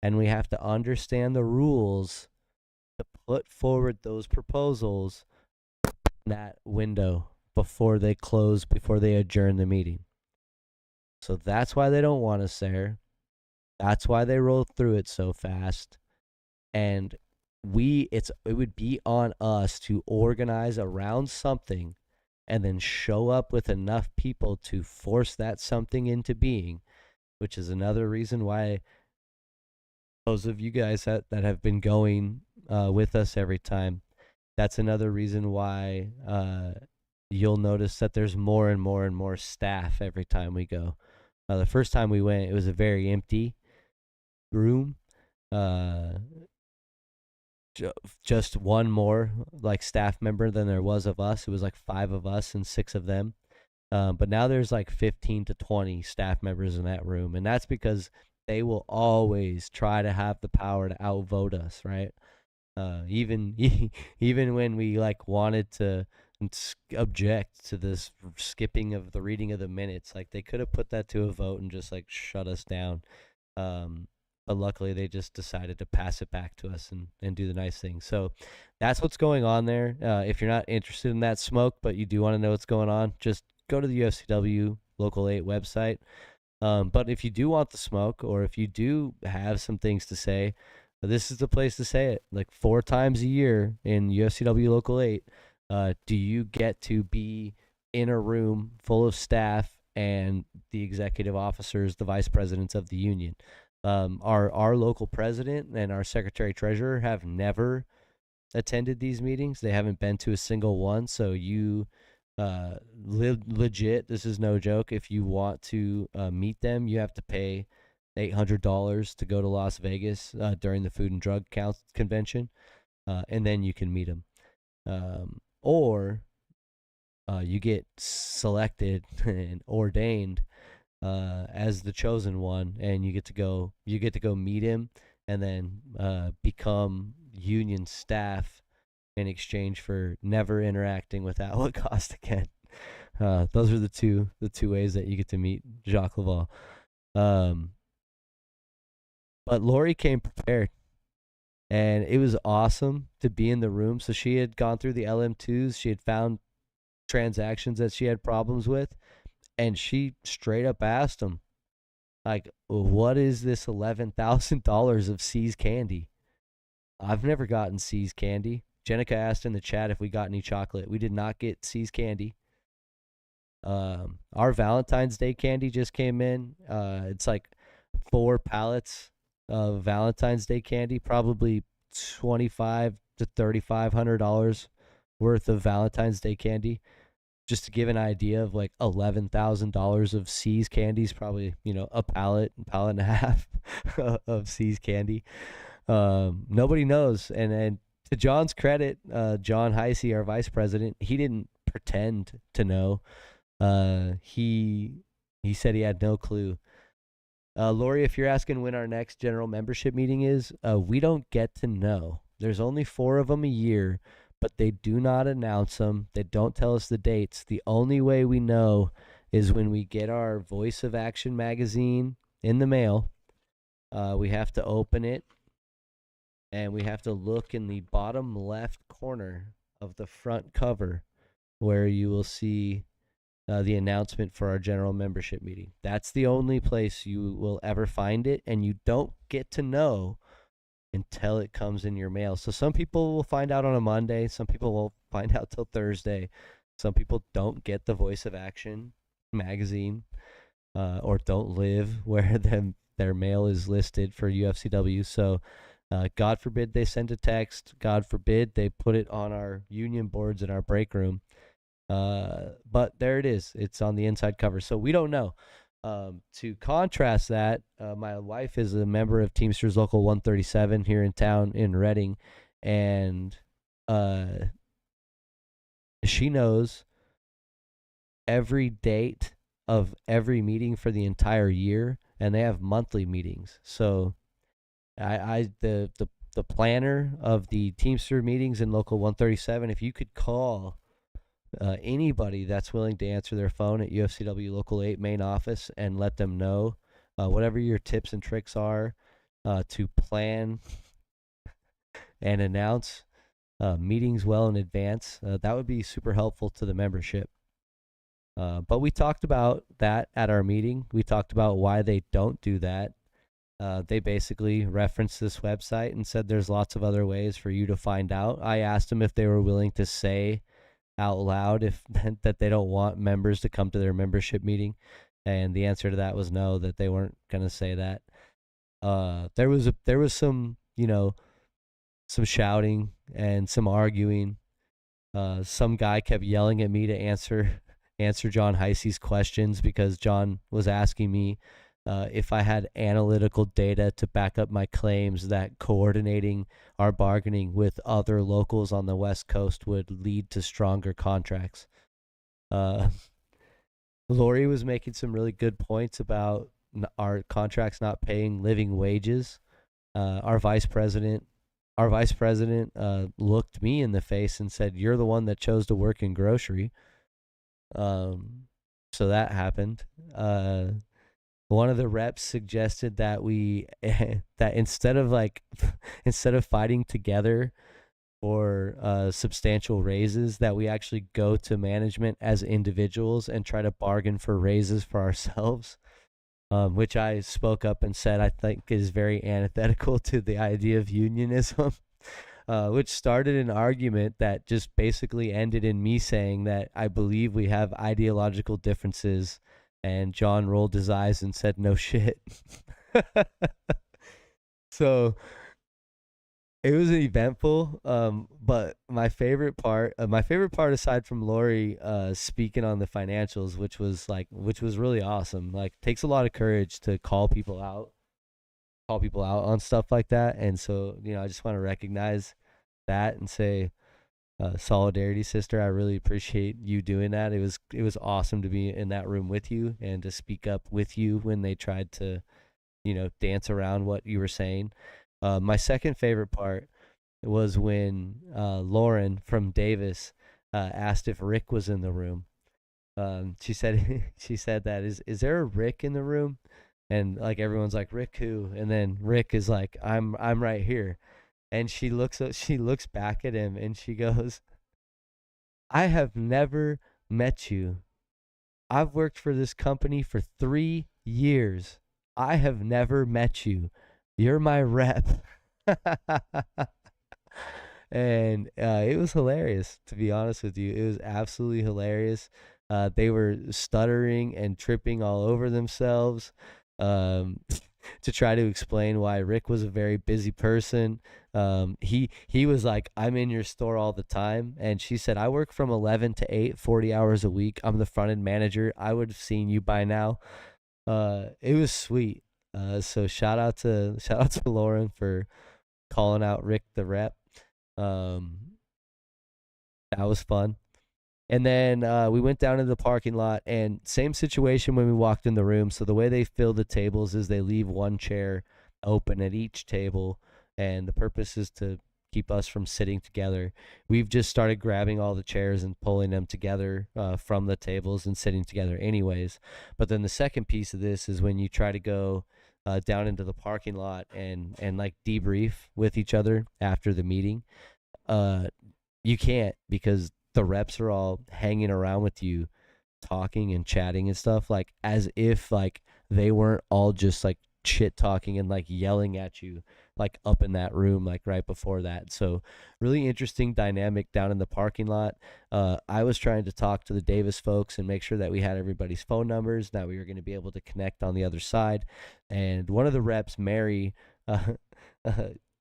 and we have to understand the rules to put forward those proposals in that window before they close, before they adjourn the meeting. So that's why they don't want us there. That's why they roll through it so fast. And it would be on us to organize around something and then show up with enough people to force that something into being, which is another reason why those of you guys that have been going with us every time, that's another reason why you'll notice that there's more and more and more staff every time we go. The first time we went, it was a very empty room. Uh, just one more like staff member than there was of us. It was like 5 of us and 6 of them. But now there's like 15 to 20 staff members in that room, and that's because they will always try to have the power to outvote us, right? Even even when we like wanted to object to this skipping of the reading of the minutes, like they could have put that to a vote and just like shut us down. But luckily they just decided to pass it back to us and do the nice thing. So that's what's going on there. If you're not interested in that smoke, but you do want to know what's going on, just go to the UFCW Local 8 website. But if you do want the smoke, or if you do have some things to say, this is the place to say it. Like 4 times a year in UFCW Local 8, do you get to be in a room full of staff and the executive officers, the vice presidents of the union. Our local president and our secretary treasurer have never attended these meetings. They haven't been to a single one. So you legit, this is no joke. If you want to meet them, you have to pay $800 to go to Las Vegas during the Food and Drug Convention, and then you can meet them. Or you get selected and ordained as the chosen one, and you get to go meet him, and then become union staff in exchange for never interacting with Outlacost again. Those are the two ways that you get to meet Jacques Laval. But Lori came prepared, and it was awesome to be in the room. So she had gone through the LM2s. She had found transactions that she had problems with, and she straight up asked them, like, what is this $11,000 of C's candy? I've never gotten C's candy. Jenica asked in the chat if we got any chocolate. We did not get C's candy. Our Valentine's Day candy just came in. It's like 4 pallets of Valentine's Day candy, probably $2,500 to $3,500 worth of Valentine's Day candy. Just to give an idea of like $11,000 of C's candies, probably a pallet and a half of C's candy. Nobody knows, and to John's credit, John Heisey, our vice president, he didn't pretend to know. He said he had no clue. Lori, if you're asking when our next general membership meeting is, we don't get to know. There's only 4 of them a year, but they do not announce them. They don't tell us the dates. The only way we know is when we get our Voice of Action magazine in the mail. We have to open it, and we have to look in the bottom left corner of the front cover where you will see the announcement for our general membership meeting. That's the only place you will ever find it, and you don't get to know until it comes in your mail. So some people will find out on a Monday, some people will find out till Thursday. Some people don't get the Voice of Action magazine, or don't live where their mail is listed for UFCW. So God forbid they send a text. God forbid they put it on our union boards in our break room. But there it is. It's on the inside cover. So we don't know. To contrast that, my wife is a member of Teamsters Local 137 here in town in Reading, and she knows every date of every meeting for the entire year, and they have monthly meetings. So the planner of the Teamster meetings in Local 137, if you could call anybody that's willing to answer their phone at UFCW Local 8 main office and let them know whatever your tips and tricks are to plan and announce meetings well in advance. That would be super helpful to the membership. But we talked about that at our meeting. We talked about why they don't do that. They basically referenced this website and said there's lots of other ways for you to find out. I asked them if they were willing to say out loud if that they don't want members to come to their membership meeting, and the answer to that was no, that they weren't going to say that. There was some, some shouting and some arguing. Some guy kept yelling at me to answer John Heisey's questions because John was asking me if I had analytical data to back up my claims that coordinating our bargaining with other locals on the West Coast would lead to stronger contracts. Lori was making some really good points about our contracts not paying living wages. Our vice president looked me in the face and said, "You're the one that chose to work in grocery." So that happened. One of the reps suggested that we that instead of fighting together for substantial raises, that we actually go to management as individuals and try to bargain for raises for ourselves. Which I spoke up and said I think is very antithetical to the idea of unionism. Which started an argument that just basically ended in me saying that I believe we have ideological differences, and John rolled his eyes and said, "No shit." So it was eventful, but my favorite part aside from Lori speaking on the financials, which was really awesome. Like, takes a lot of courage to call people out on stuff like that, and so I just want to recognize that and say, solidarity, sister. I really appreciate you doing that. It was awesome to be in that room with you and to speak up with you when they tried to dance around what you were saying. My second favorite part was when Lauren from Davis asked if Rick was in the room. She said she said that is there a Rick in the room? And like everyone's like, "Rick who?" And then Rick is like, I'm right here." And she looks back at him and she goes, "I have never met you. I've worked for this company for 3 years. I have never met you. You're my rep." And it was hilarious, to be honest with you. It was absolutely hilarious. They were stuttering and tripping all over themselves um, to try to explain why Rick was a very busy person. He was like, "I'm in your store all the time," and she said, "I work from 11 to 8, 40 hours a week. I'm the front end manager. I would have seen you by now." It was sweet. So shout out to Lauren for calling out Rick the rep. Um, that was fun. And then we went down into the parking lot, and same situation when we walked in the room. So the way they fill the tables is they leave one chair open at each table, and the purpose is to keep us from sitting together. We've just started grabbing all the chairs and pulling them together from the tables and sitting together anyways. But then the second piece of this is when you try to go down into the parking lot and like debrief with each other after the meeting. You can't, because the reps are all hanging around with you, talking and chatting and stuff, like as if like they weren't all just like shit talking and like yelling at you like up in that room like right before that. So really interesting dynamic down in the parking lot. I was trying to talk to the Davis folks and make sure that we had everybody's phone numbers, that we were going to be able to connect on the other side. And one of the reps, Mary,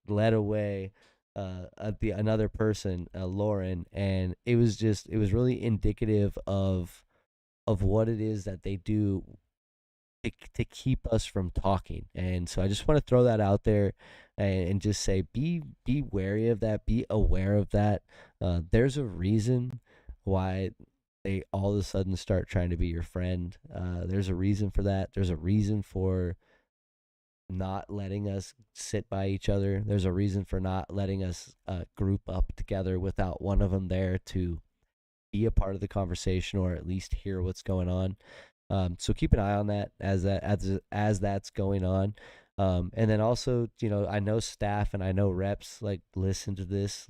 led away another person, Lauren, and it was really indicative of what it is that they do to keep us from talking. And so I just want to throw that out there and just say, be wary of that, be aware of that. There's a reason why they all of a sudden start trying to be your friend. There's a reason for that. There's a reason for not letting us sit by each other. There's a reason for not letting us group up together without one of them there to be a part of the conversation or at least hear what's going on. So keep an eye on that as that's going on. And then also, I know staff and I know reps like listen to these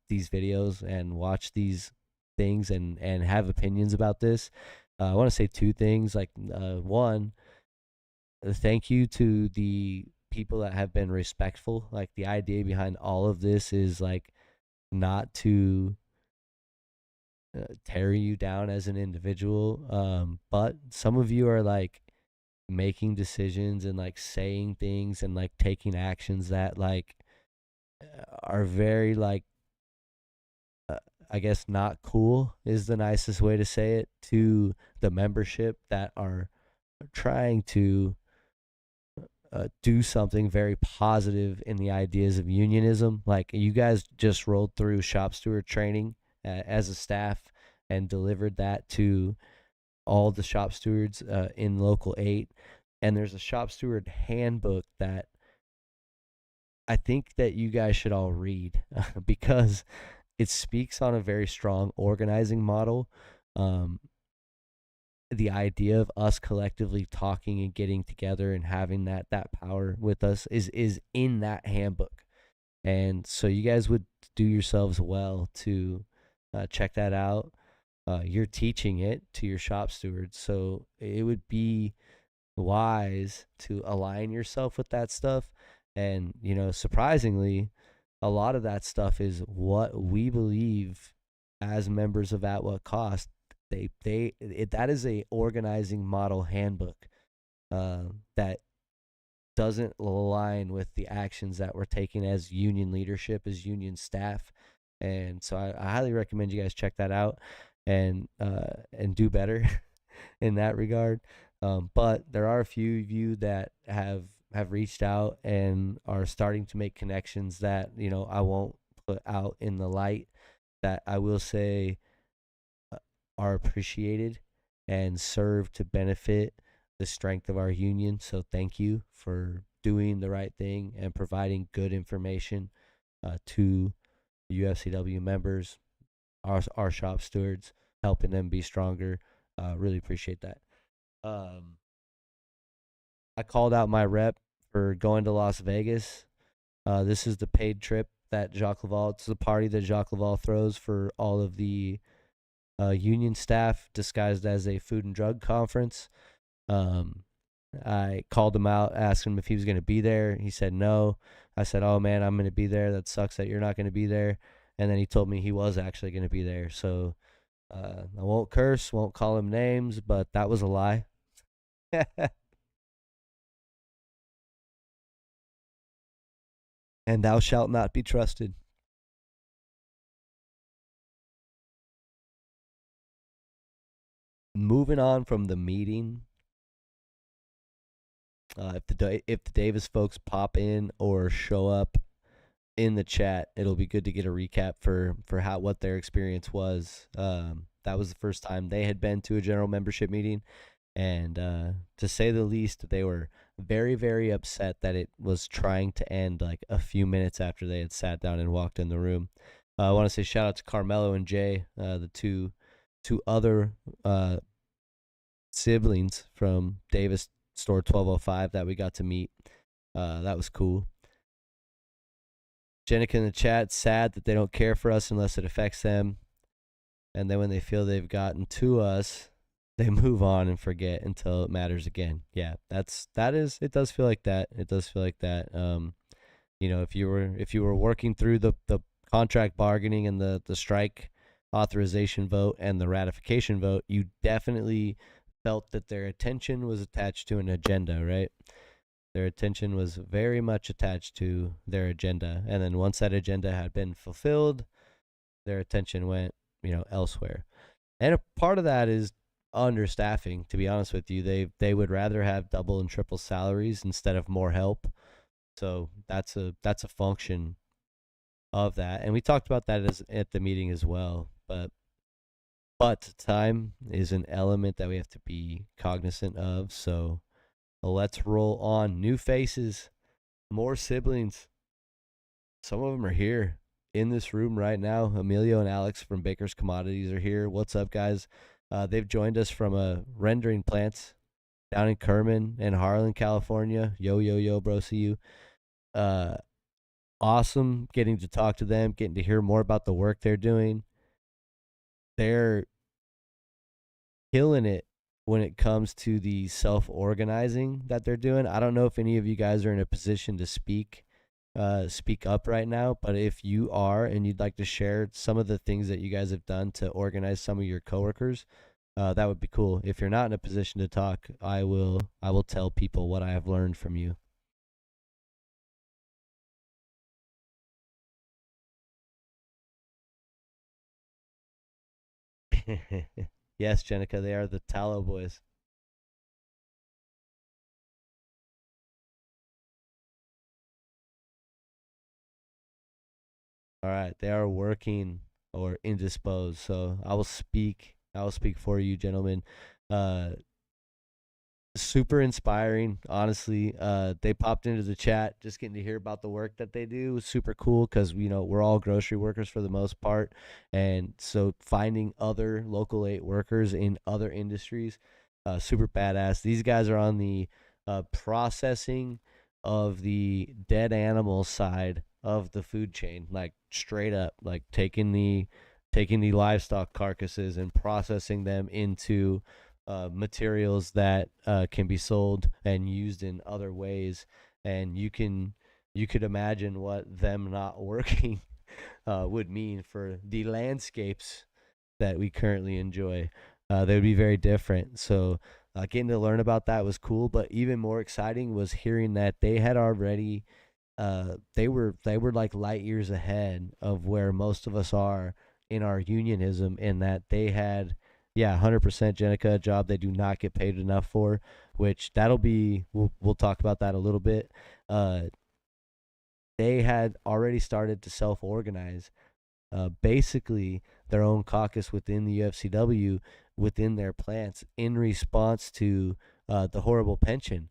videos and watch these things and have opinions about this. I want to say two things. Like one, thank you to the people that have been respectful. Like the idea behind all of this is like not to tear you down as an individual. But some of you are like making decisions and like saying things and like taking actions that like are very like uh, I guess not cool is the nicest way to say it to the membership that are trying to do something very positive in the ideas of unionism. Like you guys just rolled through shop steward training as a staff and delivered that to all the shop stewards in local 8, and there's a shop steward handbook that I think that you guys should all read because it speaks on a very strong organizing model. Um, the idea of us collectively talking and getting together and having that power with us is in that handbook, and so you guys would do yourselves well to check that out. You're teaching it to your shop stewards, so it would be wise to align yourself with that stuff. And surprisingly, a lot of that stuff is what we believe as members of At What Cost. That is a organizing model handbook that doesn't align with the actions that we're taking as union leadership, as union staff. And so I highly recommend you guys check that out and do better in that regard. But there are a few of you that have reached out and are starting to make connections that I won't put out in the light, that I will say are appreciated and serve to benefit the strength of our union. So thank you for doing the right thing and providing good information to UFCW members, our shop stewards, helping them be stronger. Really appreciate that. I called out my rep for going to Las Vegas. This is the paid trip that Jacques Laval. It's the party that Jacques Laval throws for all of the union staff, disguised as a food and drug conference. I called him out, asked him if he was going to be there. He said no. I said, "Oh man, I'm going to be there. That sucks that you're not going to be there." And then he told me he was actually going to be there. So I won't curse, won't call him names, but that was a lie. And thou shalt not be trusted. Moving on from the meeting, if the Davis folks pop in or show up in the chat, it'll be good to get a recap for what their experience was. That was the first time they had been to a general membership meeting, and to say the least, they were very, very upset that it was trying to end like a few minutes after they had sat down and walked in the room. I want to say shout out to Carmelo and Jay, the two other siblings from Davis Store 1205 that we got to meet. That was cool. Jenica in the chat, sad that they don't care for us unless it affects them. And then when they feel they've gotten to us, they move on and forget until it matters again. Yeah, it does feel like that. It does feel like that. If you were working through the contract bargaining and the strike authorization vote and the ratification vote, you definitely felt that their attention was attached to an agenda, right? Their attention was very much attached to their agenda. And then once that agenda had been fulfilled, their attention went, elsewhere. And a part of that is understaffing, to be honest with you. They would rather have double and triple salaries instead of more help. So that's a function of that. And we talked about that at the meeting as well. But time is an element that we have to be cognizant of. So let's roll on. New faces, more siblings. Some of them are here in this room right now, Emilio and Alex from Baker's Commodities are here. What's up, guys? They've joined us from a rendering plants down in Kerman and Harlan, California. Yo, yo, yo, bro, see you. Uh, awesome getting to talk to them, getting to hear more about the work they're doing. They're killing it when it comes to the self-organizing that they're doing. I don't know if any of you guys are in a position to speak up right now, but if you are and you'd like to share some of the things that you guys have done to organize some of your coworkers, that would be cool. If you're not in a position to talk, I will tell people what I have learned from you. Yes, Jenica, they are the Tallow Boys. All right, they are working or indisposed. So I will speak. I will speak for you, gentlemen. Uh, Super inspiring, honestly. They popped into the chat, just getting to hear about the work that they do was super cool because we're all grocery workers for the most part, and so finding other local 8 workers in other industries, super badass. These guys are on the processing of the dead animal side of the food chain, like straight up, like taking the livestock carcasses and processing them into materials that can be sold and used in other ways. And you could imagine what them not working would mean for the landscapes that we currently enjoy. They would be very different. So getting to learn about that was cool, but even more exciting was hearing that they had already they were like light years ahead of where most of us are in our unionism, in that they had, yeah, 100% Jenica, a job they do not get paid enough for, which that'll be, we'll talk about that a little bit. uh they had already started to self-organize, basically their own caucus within the UFCW, within their plants, in response to the horrible pension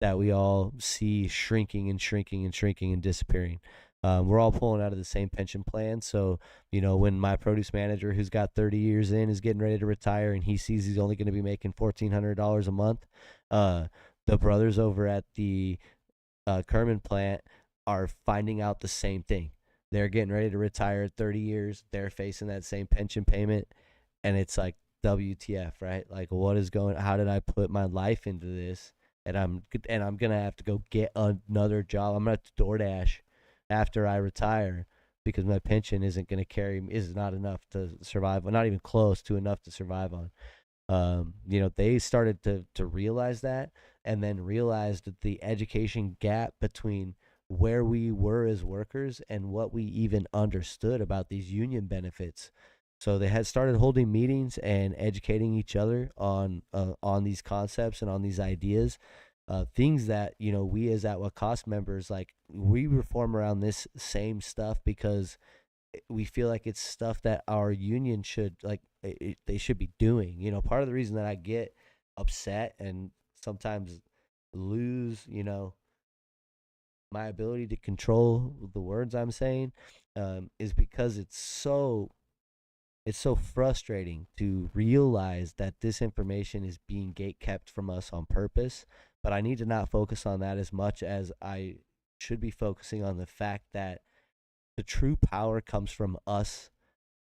that we all see shrinking and shrinking and shrinking and disappearing. We're all pulling out of the same pension plan. So, when my produce manager, who's got 30 years in, is getting ready to retire and he sees he's only going to be making $1,400 a month, uh, the brothers over at the Kerman plant are finding out the same thing. They're getting ready to retire at 30 years. They're facing that same pension payment. And it's like, WTF, right? Like, what is going, how did I put my life into this? And I'm going to have to go get another job. I'm going to have to DoorDash after I retire because my pension isn't going to is not enough to survive, not even close to enough to survive on. They started to realize that, and then realized that the education gap between where we were as workers and what we even understood about these union benefits. So they had started holding meetings and educating each other on these concepts and on these ideas, things that we as At What Cost members, like, we reform around this same stuff because we feel like it's stuff that our union should, like, they should be doing. Part of the reason that I get upset and sometimes lose, my ability to control the words I'm saying, is because it's so frustrating to realize that this information is being gate kept from us on purpose. But I need to not focus on that as much as I should be focusing on the fact that the true power comes from us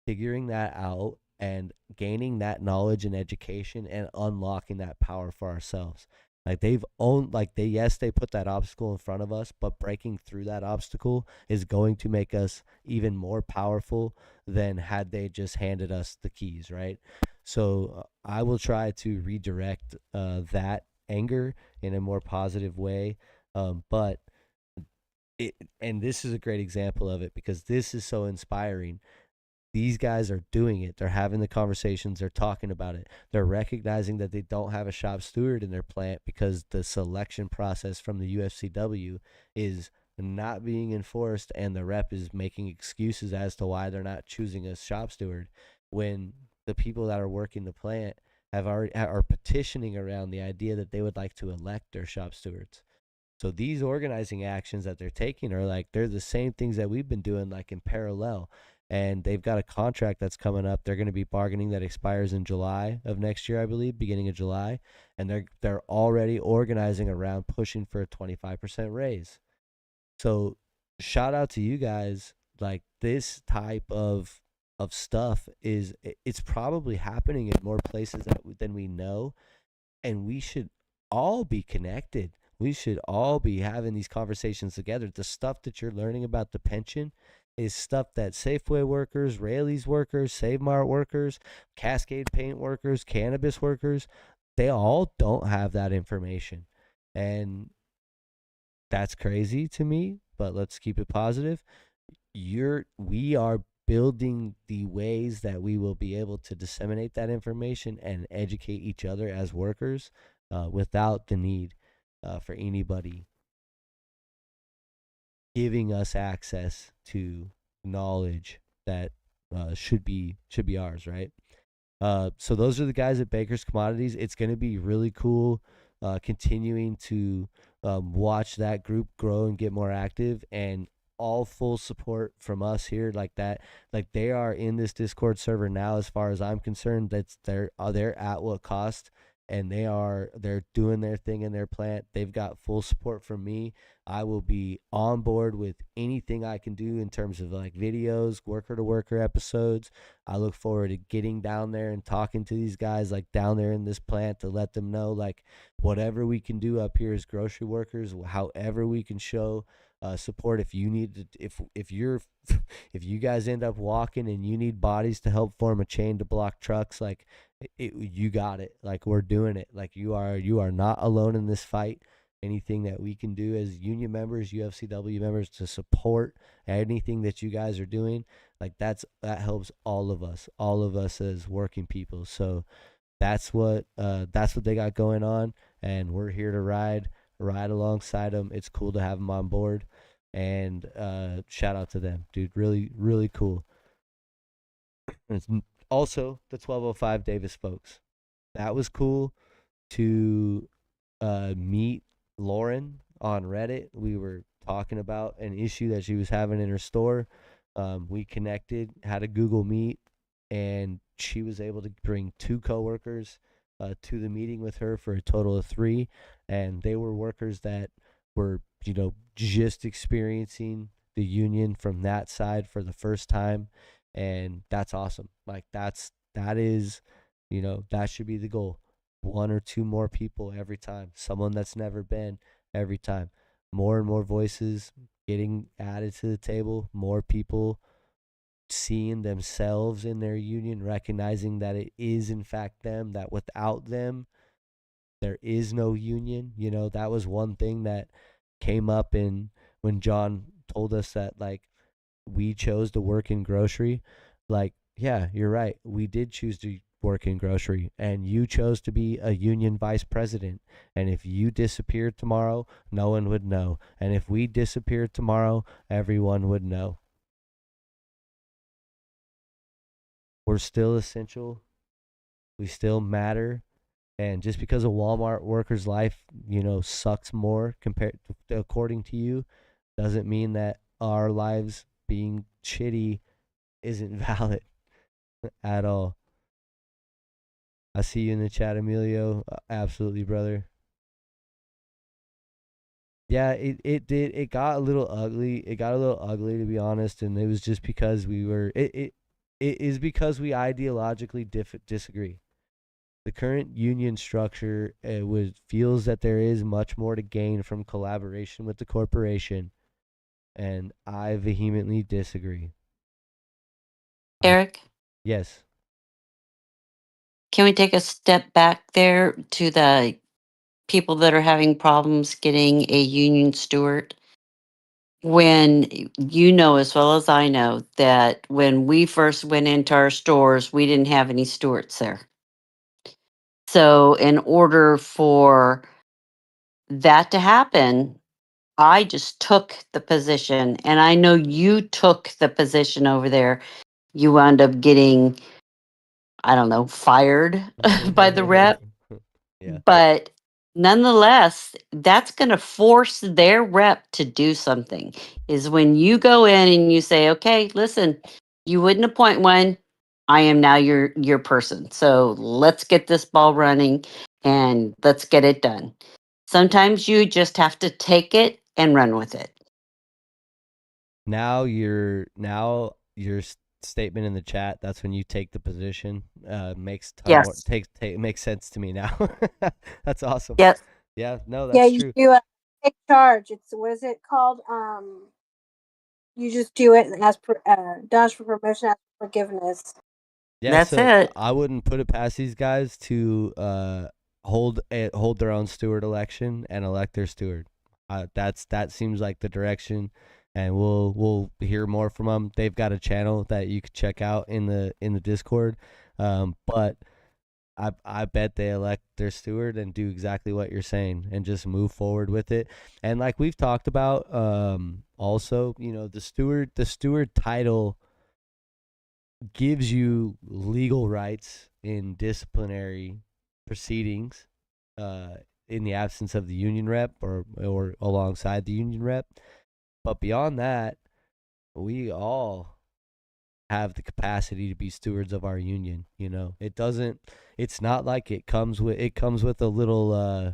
figuring that out and gaining that knowledge and education and unlocking that power for ourselves. Like, yes, they put that obstacle in front of us, but breaking through that obstacle is going to make us even more powerful than had they just handed us the keys, right? So I will try to redirect that anger in a more positive way. But and this is a great example of it because this is so inspiring. These guys are doing it. They're having the conversations. They're talking about it. They're recognizing that they don't have a shop steward in their plant because the selection process from the UFCW is not being enforced, and the rep is making excuses as to why they're not choosing a shop steward when the people that are working the plant are petitioning around the idea that they would like to elect their shop stewards. So these organizing actions that they're taking are like they're the same things that we've been doing like in parallel. And they've got a contract that's coming up. They're going to be bargaining that expires in July of next year, I believe, beginning of July. And they're already organizing around pushing for a 25% raise. So shout out to you guys. Like this type of stuff is it's probably happening in more places than we know, and we should all be connected. We should all be having these conversations together. The stuff that you're learning about the pension is stuff that Safeway workers, Raley's workers, Save Mart workers, Cascade Paint workers, cannabis workers, they all don't have that information. And that's crazy to me, but let's keep it positive. We are building the ways that we will be able to disseminate that information and educate each other as workers without the need for anybody giving us access to knowledge that should be ours, right? So those are the guys at Baker's Commodities. It's going to be really cool continuing to watch that group grow and get more active, and all full support from us here like that. Like they are in this Discord server now as far as I'm concerned. That's they're at what cost, and they're doing their thing in their plant. They've got full support from me. I will be on board with anything I can do in terms of like videos, worker to worker episodes. I look forward to getting down there and talking to these guys like down there in this plant to let them know like whatever we can do up here as grocery workers, however we can show support. If you need to, if you're if you guys end up walking and you need bodies to help form a chain to block trucks, like you got it. Like we're doing it. Like you are not alone in this fight. Anything that we can do as union members, UFCW members, to support anything that you guys are doing, like that helps all of us as working people. So that's what they got going on, and we're here to ride alongside them. It's cool to have them on board, and shout out to them, dude. Really, really cool. It's also the 1205 Davis folks. That was cool to meet Lauren on Reddit. We were talking about an issue that she was having in her store. We connected, had a Google Meet, and she was able to bring two coworkers to the meeting with her for a total of three. And they were workers that were, just experiencing the union from that side for the first time. And that's awesome. Like that is, that should be the goal. One or two more people every time. Someone that's never been every time. More and more voices getting added to the table. More people seeing themselves in their union, recognizing that it is in fact them, that without them, there is no union. That was one thing that came up in when John told us that like we chose to work in grocery. Like, yeah, you're right. We did choose to work in grocery, and you chose to be a union vice president. And if you disappeared tomorrow, no one would know. And if we disappeared tomorrow, everyone would know. We're still essential. We still matter. And just because a Walmart worker's life, sucks more compared to, according to you, doesn't mean that our lives being shitty isn't valid at all. I see you in the chat, Emilio. Absolutely, brother. Yeah, it did. It got a little ugly. It got a little ugly, to be honest, and it was just because it is because we ideologically disagree. The current union structure feels that there is much more to gain from collaboration with the corporation, and I vehemently disagree. Eric, Yes. can we take a step back there to the people that are having problems getting a union steward? When you know as well as I know that when we first went into our stores, we didn't have any stewards there. So, in order for that to happen, I just took the position, and I know you took the position over there. You wound up getting, I don't know, fired by the rep. Yeah. But nonetheless, that's going to force their rep to do something. Is when you go in and you say, "Okay, listen, you wouldn't appoint one. I am now your person. So let's get this ball running and let's get it done." Sometimes you just have to take it and run with it. Now your statement in the chat, that's when you take the position, makes ton more Yes. makes sense to me now. That's awesome. Yes. Yeah, no, Yeah, that's you true. do take charge. It's what is it called? You just do it and ask for don't ask for permission, ask for forgiveness. Yeah, That's so it. I wouldn't put it past these guys to hold their own steward election and elect their steward. That seems like the direction, and we'll hear more from them. They've got a channel that you could check out in the Discord, but I bet they elect their steward and do exactly what you're saying and just move forward with it. And like we've talked about, also, the steward title gives you legal rights in disciplinary proceedings, uh, in the absence of the union rep or alongside the union rep. But beyond that, we all have the capacity to be stewards of our union. It's not like it comes with a little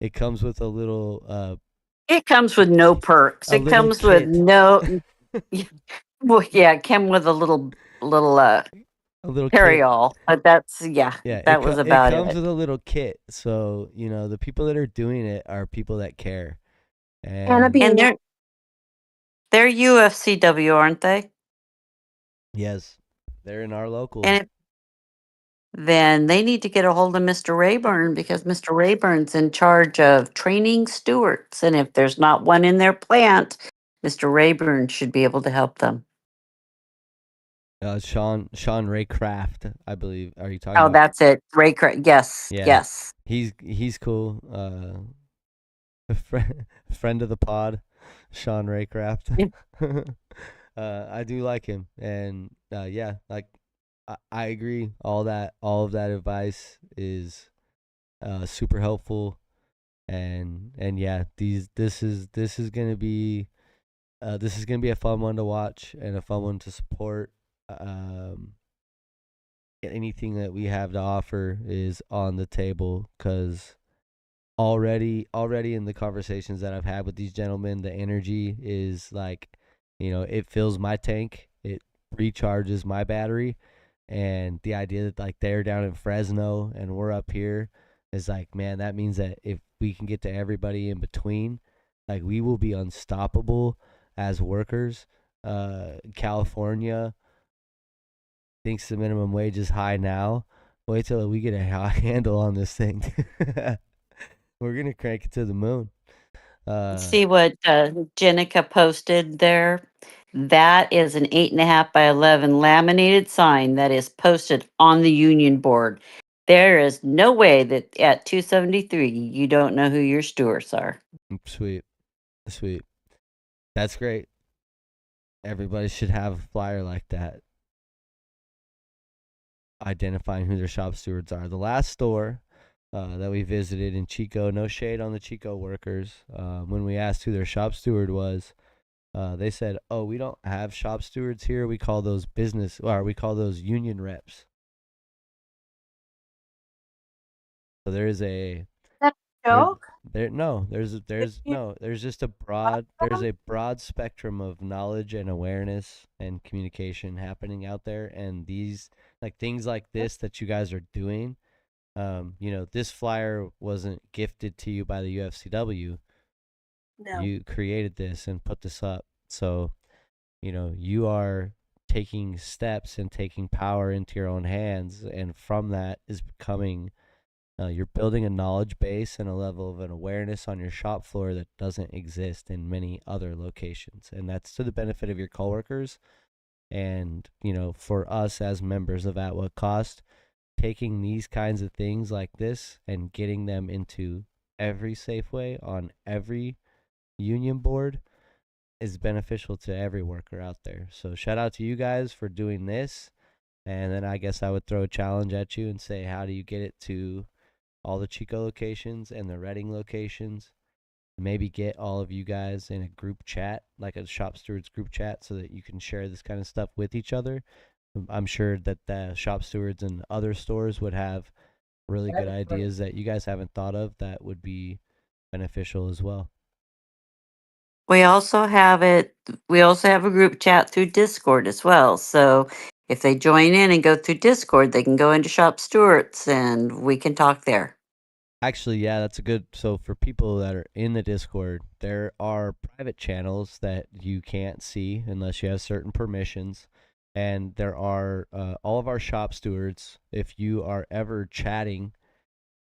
it comes with a little It comes with no perks. a It little comes with kit. no. Well, yeah, it came with a little A little carry kit. all, but that's Yeah, that was it about comes it. with a little kit. So, the people that are doing it are people that care. Anna And And Bean. they're UFCW, aren't they? yes, they're in our local. And then they need to get a hold of Mr. Rayburn because Mr. Rayburn's in charge of training stewards. And if there's not one in their plant, Mr. Rayburn should be able to help them. Sean Raycraft, I believe. Are you talking Oh, about? that's it. Yes, Yeah, yes. he's cool. A friend of the pod, Sean Raycraft. Yeah. I do like him, and yeah, like I agree. All of that advice is super helpful, and yeah, this is gonna be a fun one to watch and a fun one to support. Um, Anything that we have to offer is on the table because already in the conversations that I've had with these gentlemen, the energy is like, it fills my tank, it recharges my battery, and the idea that like they're down in Fresno and we're up here is like, man, that means that if we can get to everybody in between, like we will be unstoppable as workers. California thinks the minimum wage is high now. Wait till we get a handle on this thing. We're gonna crank it to the moon. See what Jenica posted there? That is an 8.5 by 11 laminated sign that is posted on the union board. There is no way that at 273 you don't know who your stewards are. Sweet, sweet. That's great. Everybody should have a flyer like that, identifying who their shop stewards are. The last store that we visited in Chico, no shade on the Chico workers. When we asked who their shop steward was, they said, "Oh, we don't have shop stewards here. We call those we call those union reps." So there is a That's a there joke. there no there's You- no there's just a broad spectrum of knowledge and awareness and communication happening out there, and these like things like this that you guys are doing. This flyer wasn't gifted to you by the UFCW. No. You created this and put this up. So, you are taking steps and taking power into your own hands. And from that is becoming, you're building a knowledge base and a level of an awareness on your shop floor that doesn't exist in many other locations. And that's to the benefit of your coworkers. And, for us as members of At What Cost, taking these kinds of things like this and getting them into every Safeway on every union board is beneficial to every worker out there. So shout out to you guys for doing this. And then I guess I would throw a challenge at you and say, how do you get it to all the Chico locations and the Reading locations. Maybe get all of you guys in a group chat, like a shop stewards group chat, so that you can share this kind of stuff with each other. I'm sure that the shop stewards and other stores would have really good ideas that you guys haven't thought of that would be beneficial as well. We also have a group chat through Discord as well. So if they join in and go through Discord, they can go into Shop Stewards and we can talk there. Actually, yeah, that's a good. So for people that are in the Discord, there are private channels that you can't see unless you have certain permissions. And there are all of our shop stewards. If you are ever chatting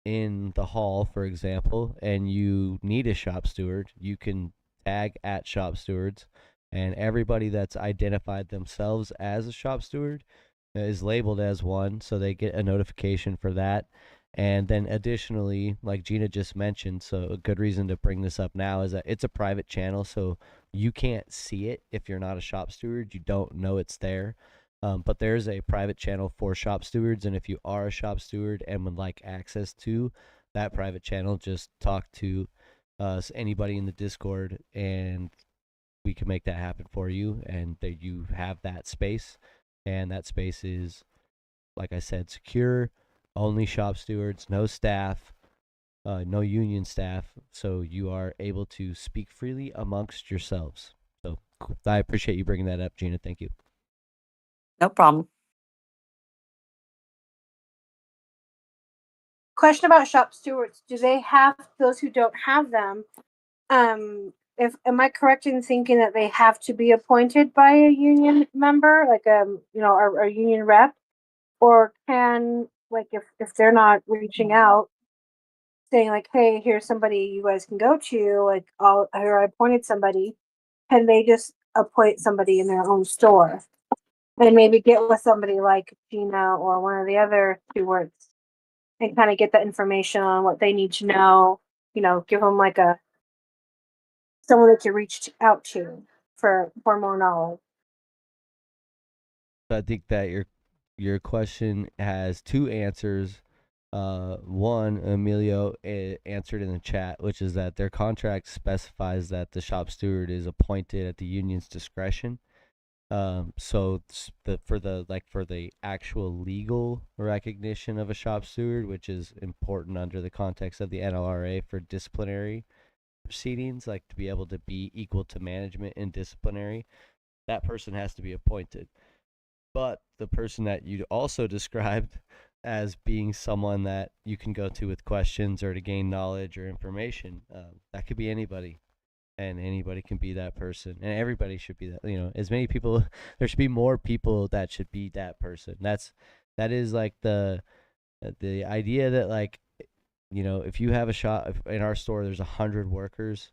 in the hall, for example, and you need a shop steward, you can tag at shop stewards, and everybody that's identified themselves as a shop steward is labeled as one, so they get a notification for that. And then additionally, like Gina just mentioned, so a good reason to bring this up now is that it's a private channel, so you can't see it if you're not a shop steward. You don't know it's there. But there's a private channel for shop stewards, and if you are a shop steward and would like access to that private channel, just talk to anybody in the Discord, and we can make that happen for you, and that you have that space. And that space is, like I said, secure, only shop stewards, no staff, no union staff, so you are able to speak freely amongst yourselves. So I appreciate you bringing that up, Gina. Thank you. No problem. Question about shop stewards. Do they have those who don't have them? If am I correct in thinking that they have to be appointed by a union member, like a union rep, or can like if they're not reaching out, saying like, hey, here's somebody you guys can go to, like I appointed somebody, can they just appoint somebody in their own store and maybe get with somebody like Gina or one of the other stewards and kind of get that information on what they need to know, give them like a someone that you reached out to for more knowledge. I think that your question has two answers. One, Emilio answered in the chat, which is that their contract specifies that the shop steward is appointed at the union's discretion. So for the actual legal recognition of a shop steward, which is important under the context of the NLRA for disciplinary proceedings, like to be able to be equal to management in disciplinary, that person has to be appointed. But the person that you also described as being someone that you can go to with questions or to gain knowledge or information, that could be anybody, and anybody can be that person, and everybody should be that. As many people, there should be more people that should be that person. That is like the idea that, like, if you have a shop in our store, there's 100 workers.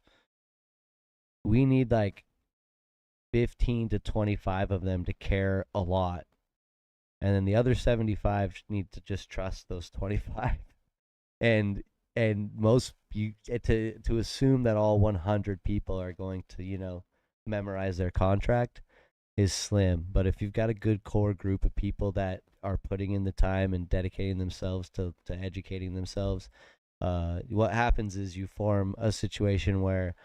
We need like 15 to 25 of them to care a lot, and then the other 75 need to just trust those 25. and most you to assume that all 100 people are going to memorize their contract is slim. But if you've got a good core group of people that are putting in the time and dedicating themselves to educating themselves, what happens is you form a situation where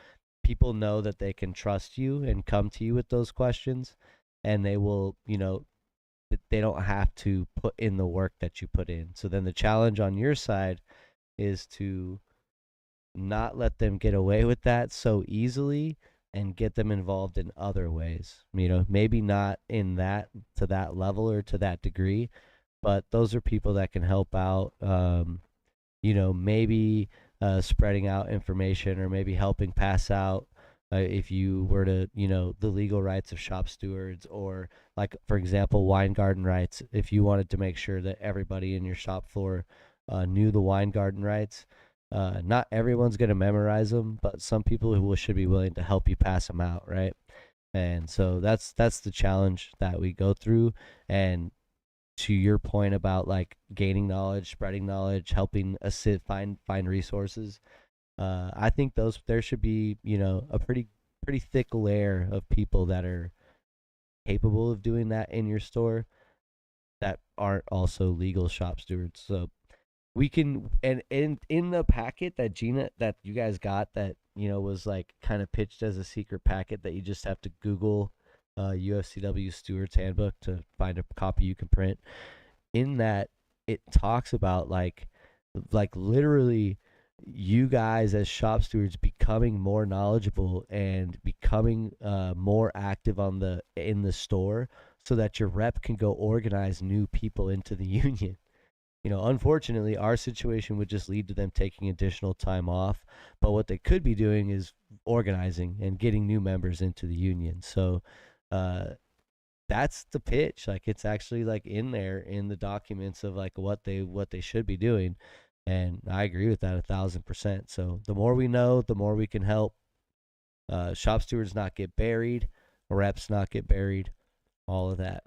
people know that they can trust you and come to you with those questions, and they will, they don't have to put in the work that you put in. So then the challenge on your side is to not let them get away with that so easily and get them involved in other ways. Maybe not in that to that level or to that degree, but those are people that can help out. Maybe spreading out information, or maybe helping pass out, if you were to, the legal rights of shop stewards, or like, for example, wine garden rights. If you wanted to make sure that everybody in your shop floor knew the wine garden rights, not everyone's going to memorize them, but some people who should be willing to help you pass them out, right? And so that's the challenge that we go through. And to your point about like gaining knowledge, spreading knowledge, helping assist, find resources, I think there should be a pretty thick layer of people that are capable of doing that in your store that aren't also legal shop stewards. So we can, and in the packet that you guys got, that was like kind of pitched as a secret packet that you just have to Google UFCW Stewards Handbook to find a copy you can print. In that, it talks about like literally you guys as shop stewards becoming more knowledgeable and becoming more active in the store, so that your rep can go organize new people into the union. Unfortunately, our situation would just lead to them taking additional time off. But what they could be doing is organizing and getting new members into the union. So that's the pitch. Like, it's actually like in there in the documents of like what they should be doing. And I agree with that 1,000%. So the more we know, the more we can help shop stewards not get buried, reps not get buried, all of that.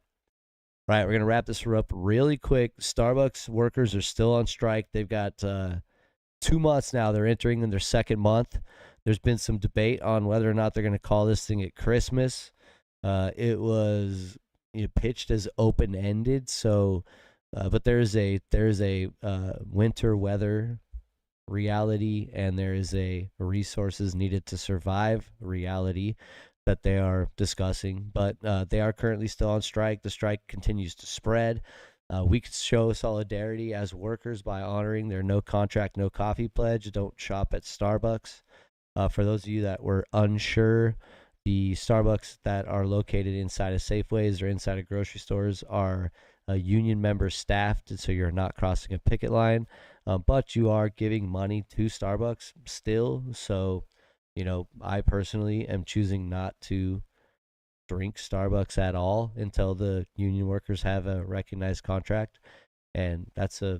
Right, we're going to wrap this up really quick. Starbucks workers are still on strike. They've got 2 months now. They're entering in their second month. There's been some debate on whether or not they're going to call this thing at Christmas. It was pitched as open-ended, so but there's a winter weather reality, and there is a resources needed to survive reality that they are discussing. But they are currently still on strike. The strike continues to spread. We could show solidarity as workers by honoring their no contract, no coffee pledge. Don't shop at Starbucks. For those of you that were unsure, the Starbucks that are located inside of Safeways or inside of grocery stores are union member staffed, and so you're not crossing a picket line, but you are giving money to Starbucks still. So, I personally am choosing not to drink Starbucks at all until the union workers have a recognized contract, and that's a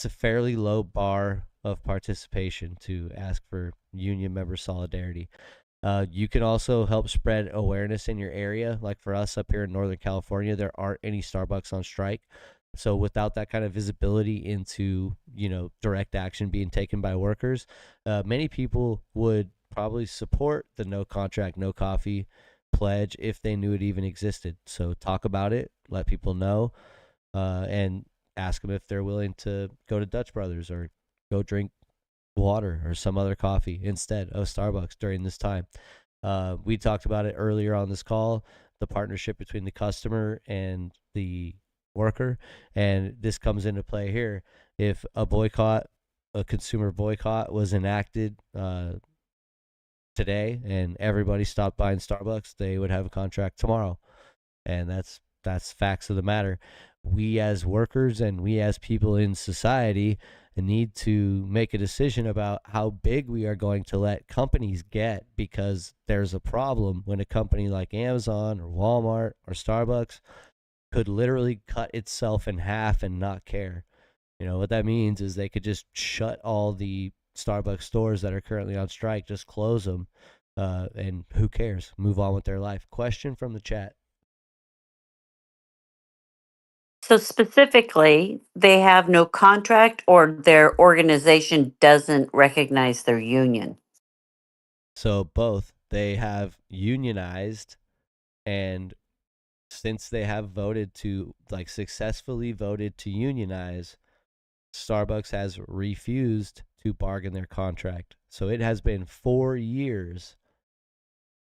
fairly low bar of participation to ask for union member solidarity. You can also help spread awareness in your area. Like for us up here in Northern California, there aren't any Starbucks on strike. So without that kind of visibility into, direct action being taken by workers, many people would probably support the no contract, no coffee pledge if they knew it even existed. So talk about it, let people know, and ask them if they're willing to go to Dutch Brothers or go drink water or some other coffee instead of Starbucks during this time. We talked about it earlier on this call, the partnership between the customer and the worker, and this comes into play here. If a consumer boycott was enacted today and everybody stopped buying Starbucks, they would have a contract tomorrow. And that's facts of the matter. We as workers and we as people in society need to make a decision about how big we are going to let companies get, because there's a problem when a company like Amazon or Walmart or Starbucks could literally cut itself in half and not care. What that means is they could just shut all the Starbucks stores that are currently on strike, just close them, and who cares? Move on with their life. Question from the chat. So specifically, they have no contract or their organization doesn't recognize their union. So both. They have unionized, and since they have successfully voted to unionize, Starbucks has refused to bargain their contract. So it has been 4 years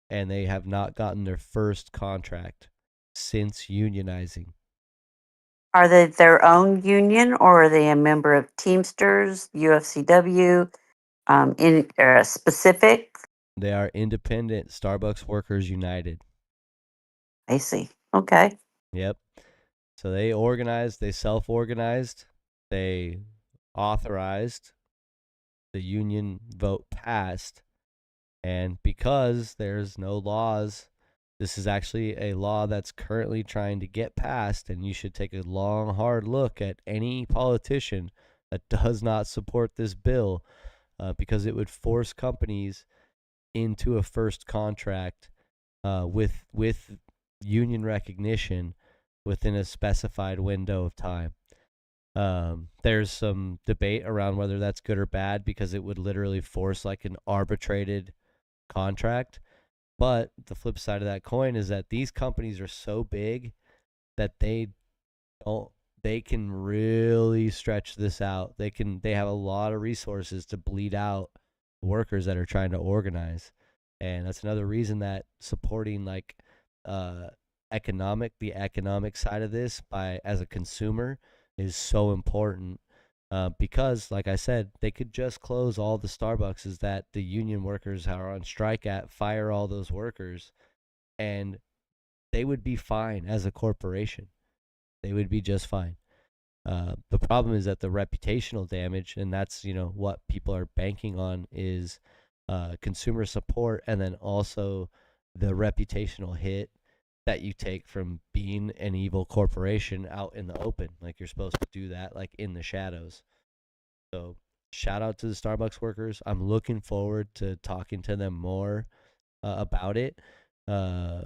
and they have not gotten their first contract since unionizing. Are they their own union, or are they a member of Teamsters, UFCW, in specific? They are independent Starbucks Workers United. I see. Okay. Yep. So they organized, they self-organized, they authorized, the union vote passed, and because there's no laws, this is actually a law that's currently trying to get passed, and you should take a long, hard look at any politician that does not support this bill, because it would force companies into a first contract with union recognition within a specified window of time. There's some debate around whether that's good or bad, because it would literally force like an arbitrated contract. But the flip side of that coin is that these companies are so big that they they can really stretch this out. They have a lot of resources to bleed out workers that are trying to organize. And that's another reason that supporting like uh the economic side of this by as a consumer is so important. Because like I said, they could just close all the Starbucks that the union workers are on strike at, fire all those workers, and they would be fine as a corporation. They would be just fine. The problem is that the reputational damage, and that's what people are banking on, is consumer support, and then also the reputational hit that you take from being an evil corporation out in the open. Like you're supposed to do that, like in the shadows. So shout out to the Starbucks workers. I'm looking forward to talking to them more about it. Uh,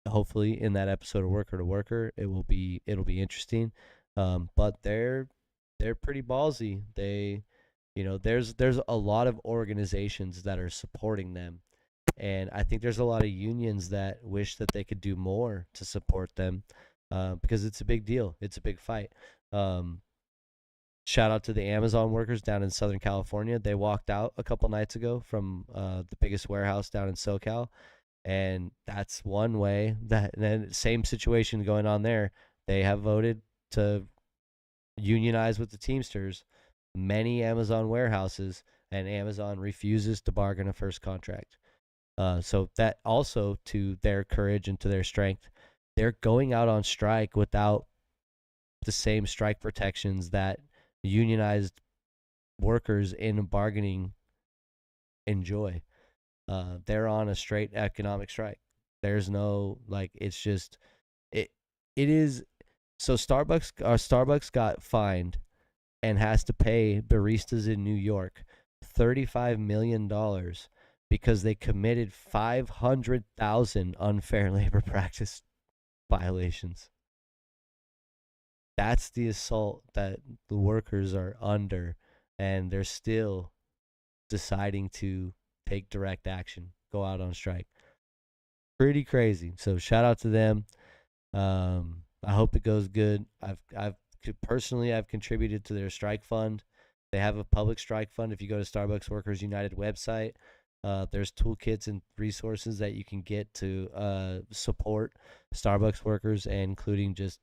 Hopefully in that episode of Worker to Worker, it'll be interesting. But they're pretty ballsy. There's a lot of organizations that are supporting them, and I think there's a lot of unions that wish that they could do more to support them, because it's a big deal. It's a big fight. Um, Shout out to the Amazon workers down in Southern California. They walked out a couple nights ago from the biggest warehouse down in SoCal, and that's one way. That and then same situation going on there. They have voted to unionize with the Teamsters, many Amazon warehouses, and Amazon refuses to bargain a first contract. So that also, to their courage and to their strength, they're going out on strike without the same strike protections that unionized workers in bargaining enjoy. They're on a straight economic strike. There's no it's just it. It is so Starbucks got fined and has to pay baristas in New York $35 million because they committed 500,000 unfair labor practice violations. That's the assault that the workers are under, and they're still deciding to take direct action, go out on strike. Pretty crazy. So shout out to them. I hope it goes good. I've personally contributed to their strike fund. They have a public strike fund. If you go to Starbucks Workers United website, there's toolkits and resources that you can get to support Starbucks workers, and including just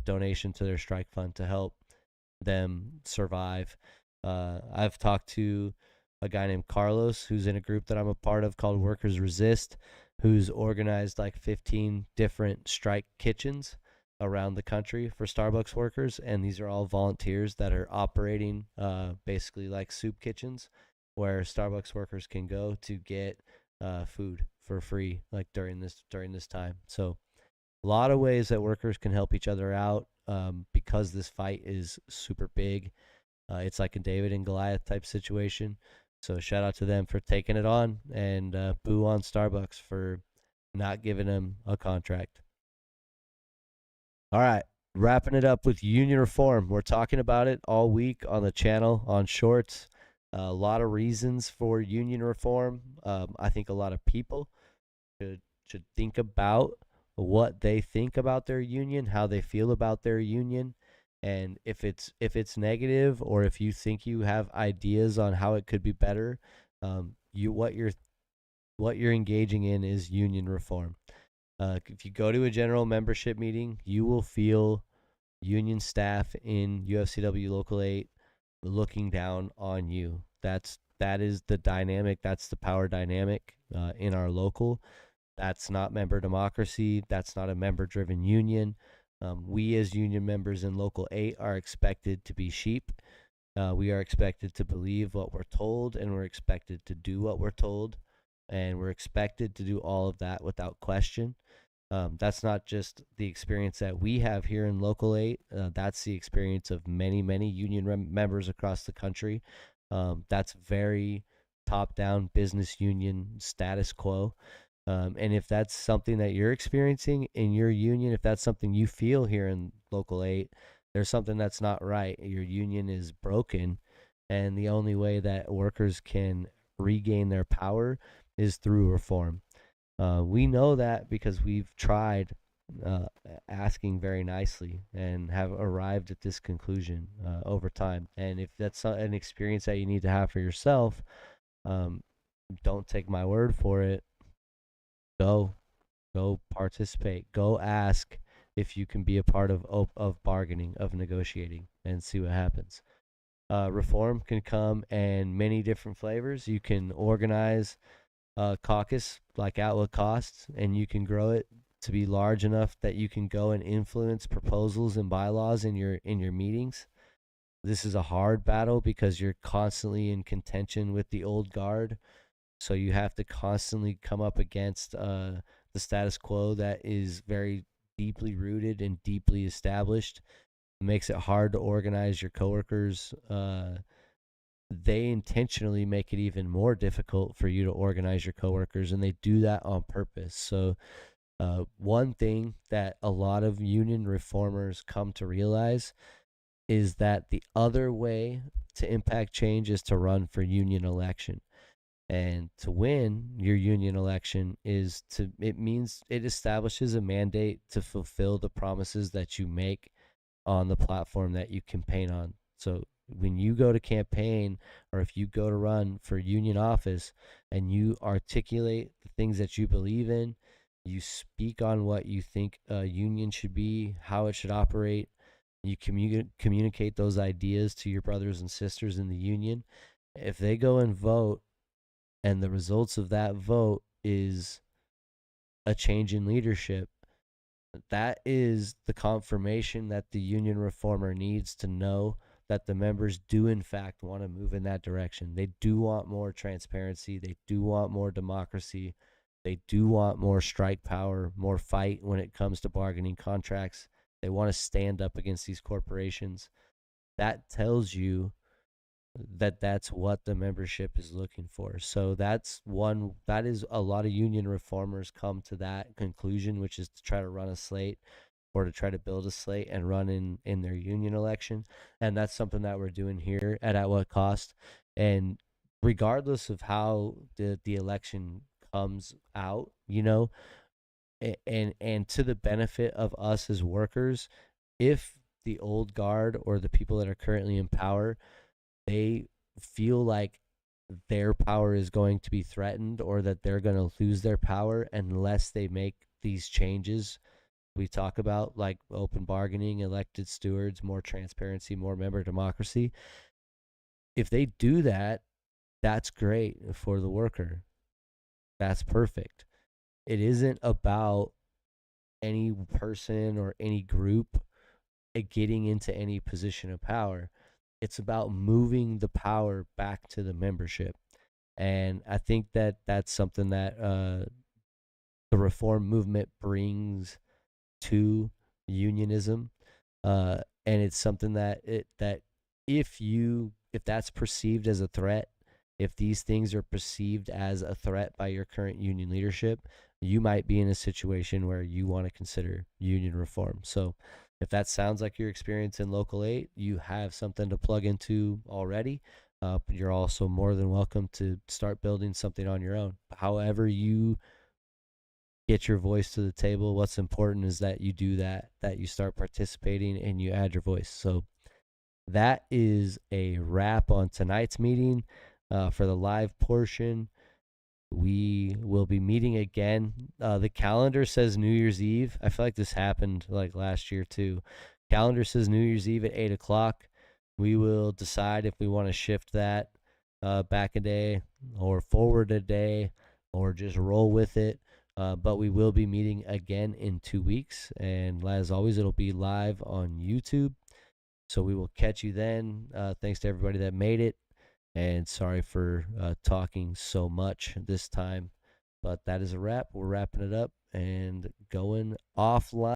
donation to their strike fund to help them survive. I've talked to a guy named Carlos who's in a group that I'm a part of called Workers Resist, who's organized like 15 different strike kitchens around the country for Starbucks workers, and these are all volunteers that are operating basically like soup kitchens where Starbucks workers can go to get food for free, like during this time. So a lot of ways that workers can help each other out, because this fight is super big. It's like a David and Goliath type situation. So shout out to them for taking it on, and boo on Starbucks for not giving them a contract. All right, wrapping it up with union reform. We're talking about it all week on the channel on Shorts. A lot of reasons for union reform. I think a lot of people should think about what they think about their union, how they feel about their union, and if it's negative, or if you think you have ideas on how it could be better. What you're engaging in is union reform. If you go to a general membership meeting, you will feel union staff in UFCW Local 8 looking down on you. That is the dynamic. That's the power dynamic in our local. That's not member democracy. That's not a member-driven union. We as union members in Local 8 are expected to be sheep. We are expected to believe what we're told, and we're expected to do what we're told, and we're expected to do all of that without question. That's not just the experience that we have here in Local 8. That's the experience of many, many union members across the country. That's very top-down business union status quo. And if that's something that you're experiencing in your union, if that's something you feel here in Local 8, there's something that's not right. Your union is broken, and the only way that workers can regain their power is through reform. We know that because we've tried asking very nicely, and have arrived at this conclusion over time. And if that's an experience that you need to have for yourself, um, don't take my word for it. Go participate. Go ask if you can be a part of bargaining, of negotiating, and see what happens. Reform can come in many different flavors. You can organize a caucus like Outlook Costs, and you can grow it to be large enough that you can go and influence proposals and bylaws in your meetings. This is a hard battle because you're constantly in contention with the old guard, so you have to constantly come up against the status quo that is very deeply rooted and deeply established. It makes it hard to organize your coworkers. They intentionally make it even more difficult for you to organize your coworkers, and they do that on purpose. So one thing that a lot of union reformers come to realize is that the other way to impact change is to run for union election. And to win your union election it establishes a mandate to fulfill the promises that you make on the platform that you campaign on. So when you go to campaign, or if you go to run for union office, and you articulate the things that you believe in, you speak on what you think a union should be, how it should operate, you communicate those ideas to your brothers and sisters in the union. If they go and vote, and the results of that vote is a change in leadership, that is the confirmation that the union reformer needs to know that the members do in fact want to move in that direction. They do want more transparency. They do want more democracy. They do want more strike power, more fight when it comes to bargaining contracts. They want to stand up against these corporations. That tells you that that's what the membership is looking for. So that is a lot of union reformers come to that conclusion, which is to try to run a slate, or to try to build a slate and run in their union election. And that's something that we're doing here at What Cost. And regardless of how the election comes out, and to the benefit of us as workers, if the old guard or the people that are currently in power, they feel like their power is going to be threatened, or that they're going to lose their power unless they make these changes we talk about, like open bargaining, elected stewards, more transparency, more member democracy. If they do that, that's great for the worker. That's perfect. It isn't about any person or any group getting into any position of power. It's about moving the power back to the membership. And I think that that's something that the reform movement brings to unionism. And it's something that if that's perceived as a threat, if these things are perceived as a threat by your current union leadership, you might be in a situation where you want to consider union reform. So if that sounds like your experience in Local 8, you have something to plug into already. You're also more than welcome to start building something on your own. However you get your voice to the table, what's important is that you do that you start participating and you add your voice. So that is a wrap on tonight's meeting. For the live portion, we will be meeting again. The calendar says New Year's Eve. I feel like this happened like last year too. Calendar says New Year's Eve at 8 o'clock. We will decide if we want to shift that back a day or forward a day, or just roll with it. But we will be meeting again in 2 weeks. And as always, it'll be live on YouTube. So we will catch you then. Thanks to everybody that made it. And sorry for talking so much this time. But that is a wrap. We're wrapping it up and going offline.